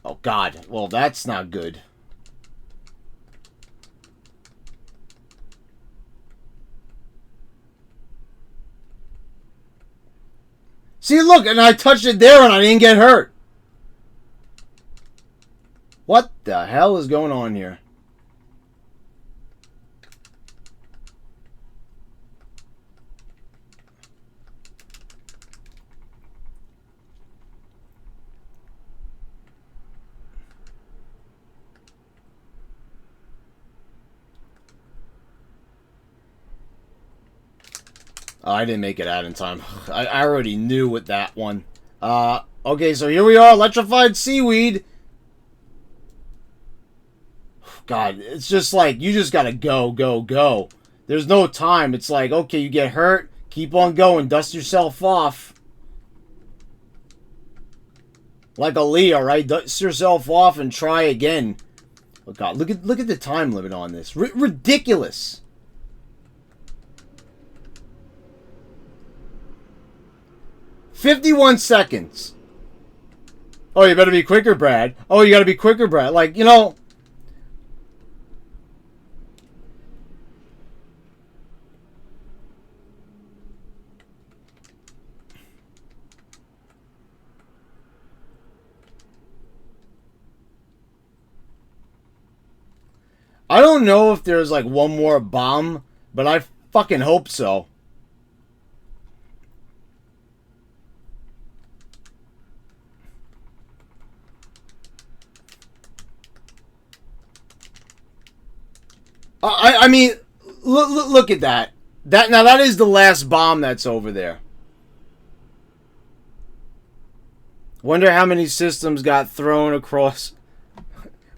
Oh, God. Well, that's not good. See, look, and I touched it there and I didn't get hurt. What the hell is going on here? Oh, I didn't make it out in time. I already knew with that one. Okay, so here we are, Electrified Seaweed. God, it's just like, you just gotta go, go, go. There's no time. It's like, okay, you get hurt, keep on going, dust yourself off. Like Aaliyah, right? Dust yourself off and try again. Oh God, look at the time limit on this. Ridiculous. "51 seconds. Oh, you better be quicker, Brad. Oh, you gotta be quicker, Brad. Like, you know. I don't know if there's like one more bomb, but I fucking hope so. I mean, look at that. Now that is the last bomb that's over there. Wonder how many systems got thrown across.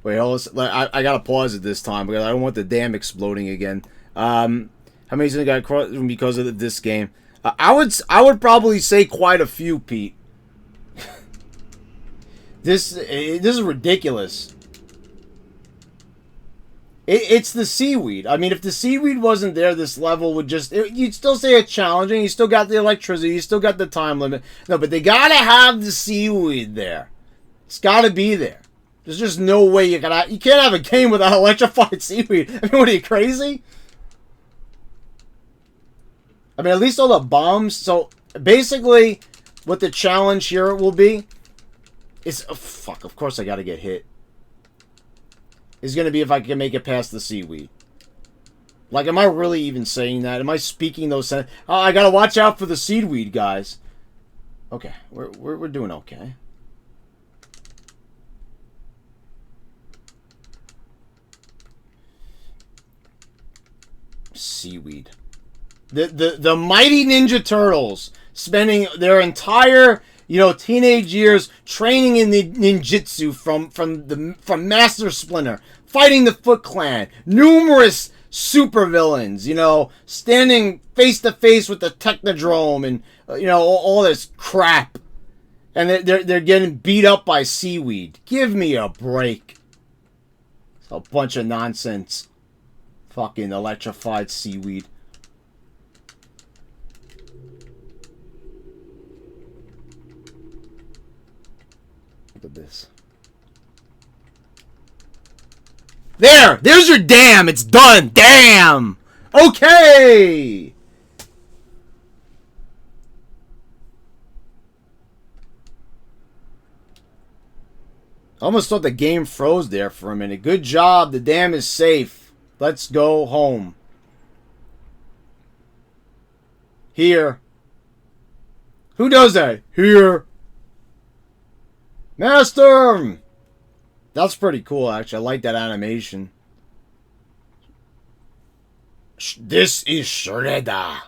Wait, hold on. I gotta pause it this time because I don't want the dam exploding again. How many systems got across because of this game? I would probably say quite a few, Pete. This is ridiculous. It's the seaweed. I mean, if the seaweed wasn't there, this level would just... You'd still say it's challenging. You still got the electricity. You still got the time limit. No, but they gotta have the seaweed there. It's gotta be there. There's just no way you can... You can't have a game without electrified seaweed. I mean, what are you, crazy? I mean, at least all the bombs... So, basically, what the challenge here will be... is... Oh, fuck, of course I gotta get hit. Is going to be if I can make it past the seaweed. Like, am I really even saying that? Am I speaking those sentences? Oh, I got to watch out for the seaweed, guys. Okay, we're doing okay. Seaweed. The Mighty Ninja Turtles spending their entire You know, teenage years training in the ninjutsu from Master Splinter, fighting the Foot Clan, numerous supervillains, you know, standing face to face with the Technodrome and you know all this crap, and they're getting beat up by Seaweed. Give me a break. It's a bunch of nonsense. Fucking Electrified Seaweed. Look at this. There's your dam. It's done. Damn. Okay. I almost thought the game froze there for a minute. Good job. The dam is safe. Let's go home. Here. Who does that? Here. Master! That's pretty cool, actually. I like that animation. This is Shredder.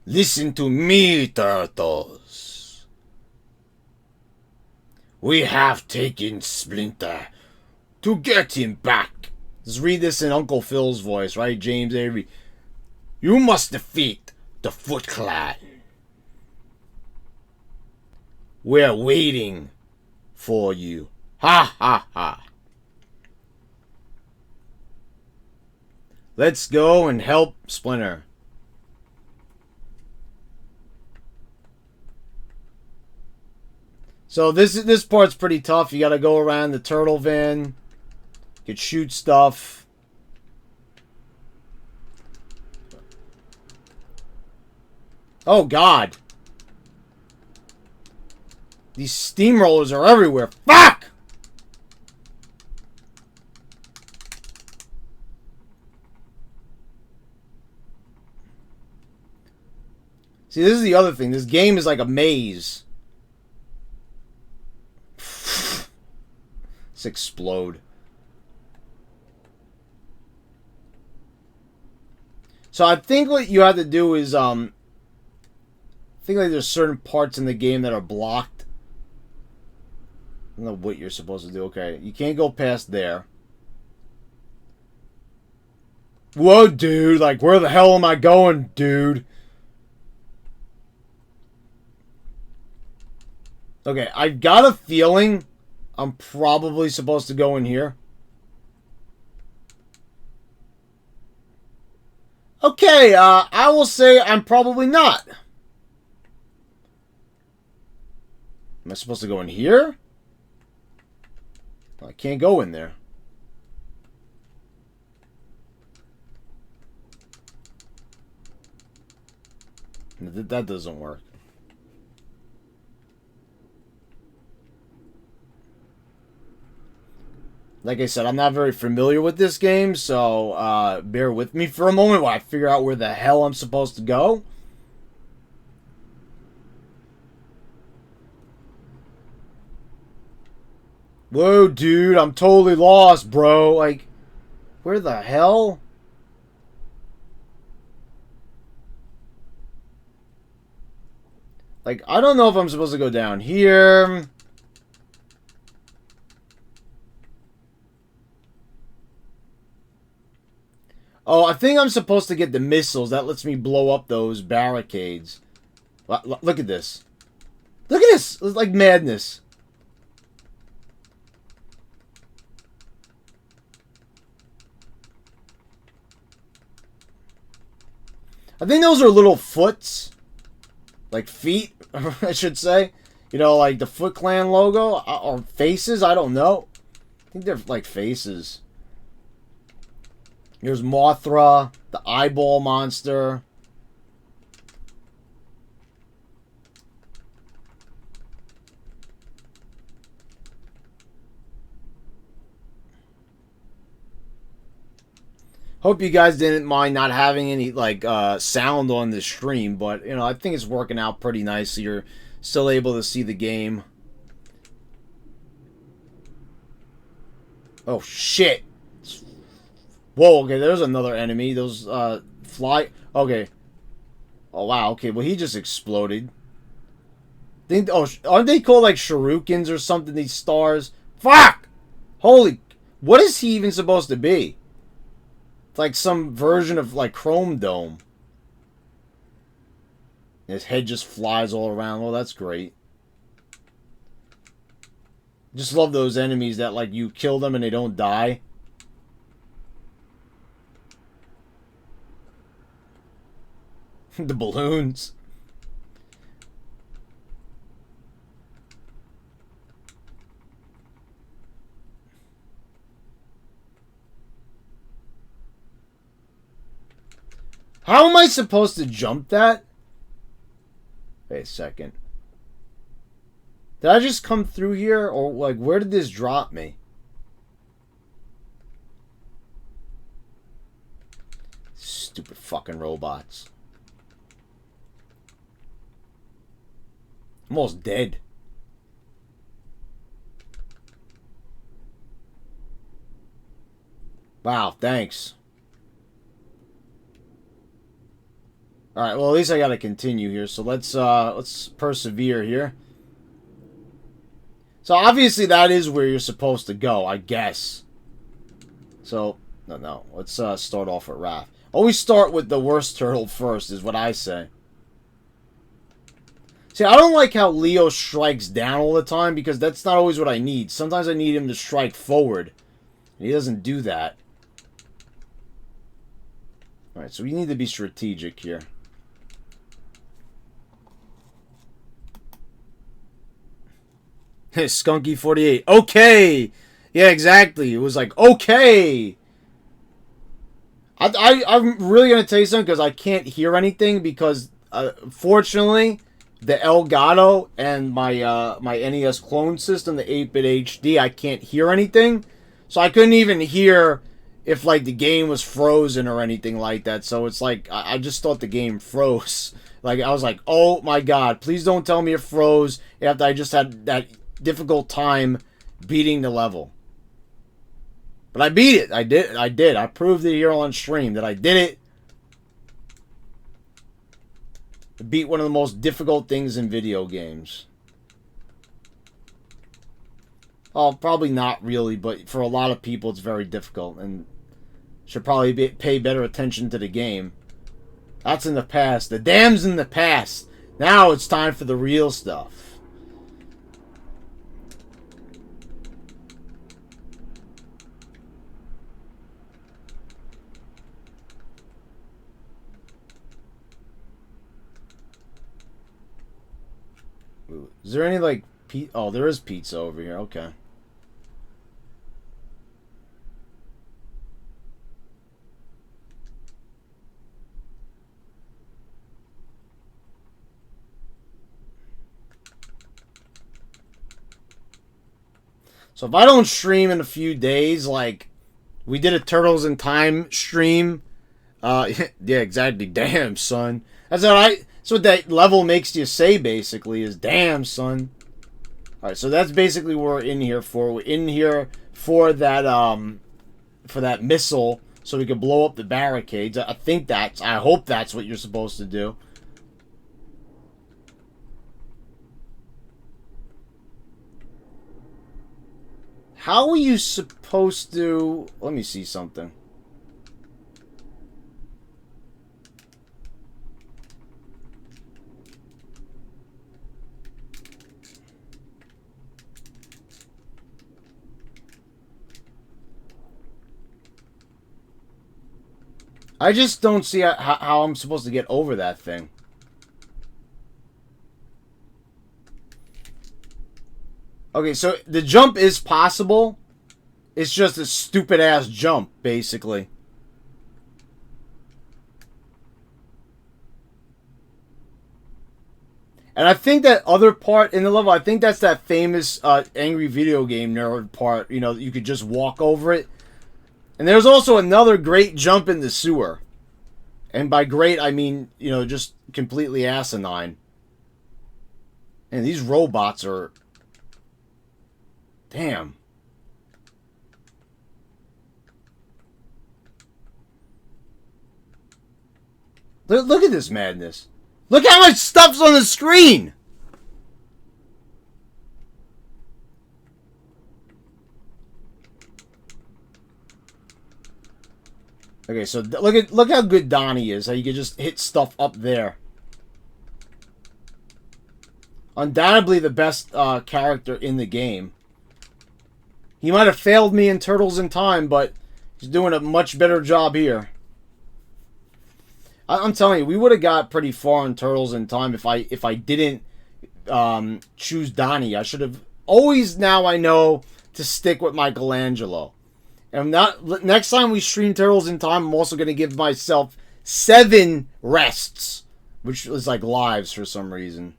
Listen to me, turtles. We have taken Splinter to get him back. Let's read this in Uncle Phil's voice, right, James Avery? You must defeat the Foot Clan. We're waiting for you. Ha ha ha. Let's go and help Splinter. So this part's pretty tough. You gotta go around the turtle van. You could shoot stuff. Oh God. These steamrollers are everywhere. Fuck! See, this is the other thing. This game is like a maze. Let's explode. So I think what you have to do is, I think like there's certain parts in the game that are blocked. I don't know what you're supposed to do. Okay, you can't go past there. Whoa, dude. Like, where the hell am I going, dude? Okay, I've got a feeling I'm probably supposed to go in here. Okay, I will say I'm probably not. Am I supposed to go in here? I can't go in there. That doesn't work. Like I said, I'm not very familiar with this game, so bear with me for a moment while I figure out where the hell I'm supposed to go. Whoa, dude, I'm totally lost, bro. Like, where the hell? Like, I don't know if I'm supposed to go down here. Oh, I think I'm supposed to get the missiles. That lets me blow up those barricades. Look at this. Look at this. It's like madness. I think those are little foots. Like feet, I should say. You know, like the Foot Clan logo. Or faces, I don't know. I think they're like faces. Here's Mothra, the eyeball monster. Hope you guys didn't mind not having any like sound on the stream, but you know, I think it's working out pretty nicely. You're still able to see the game. Oh shit. Whoa, okay, there's another enemy. Those fly. Okay. Oh wow, okay, well he just exploded. Think, oh, aren't they called like shurikens or something? These stars. Fuck! Holy, what is he even supposed to be? It's like some version of like Chrome Dome. His head just flies all around. Well, that's great. Just love those enemies that like you kill them and they don't die. The balloons. How am I supposed to jump that? Wait a second. Did I just come through here? Or, like, where did this drop me? Stupid fucking robots. I'm almost dead. Wow, thanks. Alright, well, at least I gotta continue here, so let's persevere here. So, obviously, that is where you're supposed to go, I guess. So, no. Let's start off with Raph. Always start with the worst turtle first, is what I say. See, I don't like how Leo strikes down all the time, because that's not always what I need. Sometimes I need him to strike forward. And he doesn't do that. Alright, so we need to be strategic here. Skunky 48. Okay! Yeah, exactly. It was like, okay! I'm really going to tell you something because I can't hear anything because, fortunately, the Elgato and my my NES clone system, the 8-bit HD, I can't hear anything. So I couldn't even hear if, like, the game was frozen or anything like that. So it's like, I just thought the game froze. Like, I was like, oh my god, please don't tell me it froze after I just had that difficult time beating the level. But I beat it. I did. I proved it here on stream that I did it. I beat one of the most difficult things in video games. Oh, probably not really, but for a lot of people it's very difficult and should probably pay better attention to the game. That's in the past. The dam's in the past. Now it's time for the real stuff. Is there any, like, oh, there is pizza over here. Okay. So if I don't stream in a few days, like, we did a Turtles in Time stream. Yeah, exactly. Damn, son. That's what that level makes you say, basically, is damn, son. Alright, so that's basically what we're in here for. We're in here for that missile, so we can blow up the barricades. I hope that's what you're supposed to do. How are you supposed to... Let me see something. I just don't see how I'm supposed to get over that thing. Okay, so the jump is possible. It's just a stupid-ass jump, basically. And I think that other part in the level, I think that's that famous Angry Video Game Nerd part. You know, you could just walk over it. And there's also another great jump in the sewer. And by great, I mean, you know, just completely asinine. And these robots are... Damn. Look at this madness. Look how much stuff's on the screen! Okay, so look how good Donnie is. How you can just hit stuff up there. Undoubtedly the best character in the game. He might have failed me in Turtles in Time, but he's doing a much better job here. I'm telling you, we would have got pretty far in Turtles in Time if I didn't choose Donnie. I should have always, now I know to stick with Michelangelo. And next time we stream Turtles in Time, I'm also going to give myself 7 rests, which is like lives for some reason.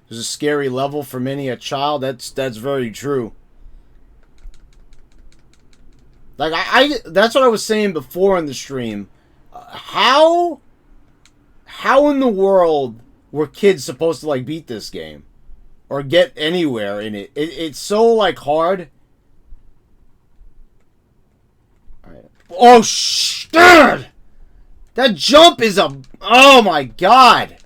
There's a scary level for many a child. That's very true. Like that's what I was saying before in the stream. How in the world were kids supposed to like beat this game or get anywhere in it? It's so like hard. All right. Oh dude! That jump is a, oh my god.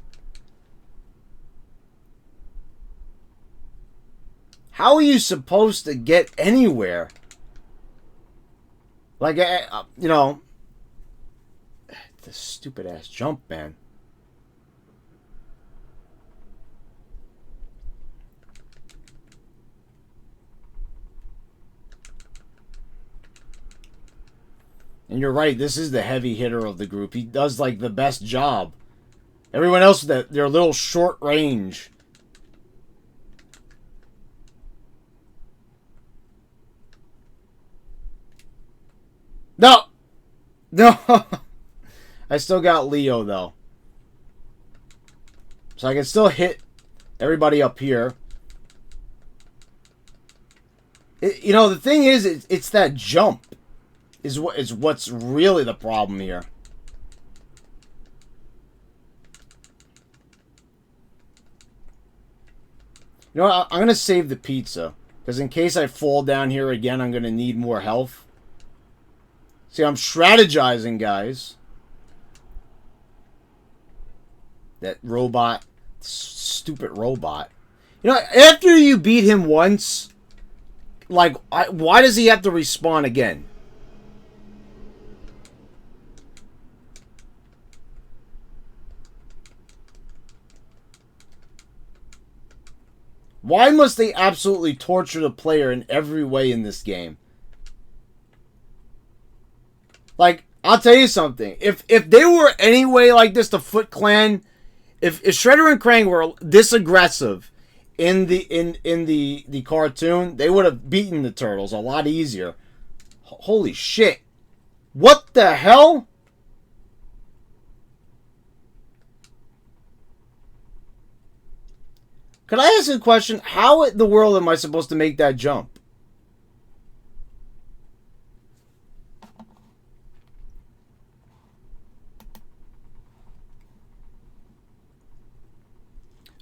How are you supposed to get anywhere? Like, you know, this stupid ass jump, man. And you're right, this is the heavy hitter of the group. He does like the best job. Everyone else, they're a little short range. No! No! I still got Leo, though. So I can still hit everybody up here. You know, the thing is, it's that jump is what's really the problem here. You know what? I'm going to save the pizza. Because in case I fall down here again, I'm going to need more health. See, I'm strategizing, guys. That robot. Stupid robot. You know, after you beat him once, like, why does he have to respawn again? Why must they absolutely torture the player in every way in this game? Like, I'll tell you something. If they were any way like this, the Foot Clan, if Shredder and Krang were this aggressive in the cartoon, they would have beaten the Turtles a lot easier. Holy shit. What the hell? Could I ask a question? How in the world am I supposed to make that jump?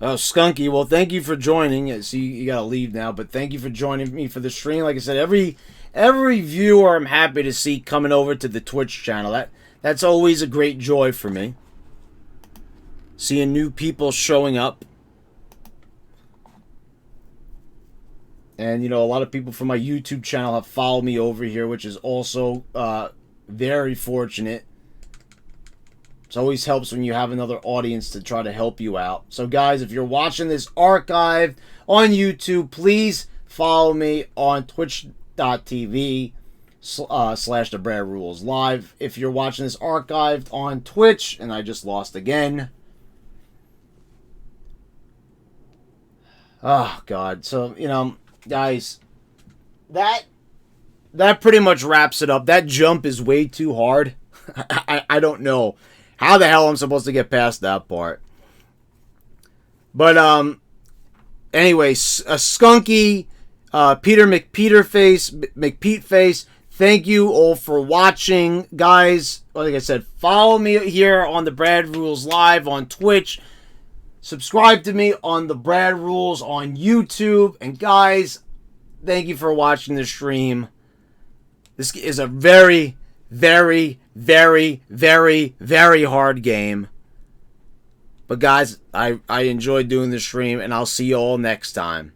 Oh, Skunky, well, thank you for joining. See, you gotta leave now, but thank you for joining me for the stream. Like I said, every viewer I'm happy to see coming over to the Twitch channel. That's always a great joy for me. Seeing new people showing up. And, you know, a lot of people from my YouTube channel have followed me over here, which is also very fortunate. It always helps when you have another audience to try to help you out. So, guys, if you're watching this archived on YouTube, please follow me on twitch.tv / The Brad Rules Live. If you're watching this archived on Twitch, and I just lost again. Oh, God. So, you know, guys, that pretty much wraps it up. That jump is way too hard. I don't know how the hell I'm supposed to get past that part. But, anyway, Skunky, Peter McPeteface, thank you all for watching. Guys, like I said, follow me here on the Brad Rules Live on Twitch. Subscribe to me on the Brad Rules on YouTube. And guys, thank you for watching the stream. This is a very, very, very, very, very hard game. But guys, I enjoyed doing the stream, and I'll see you all next time.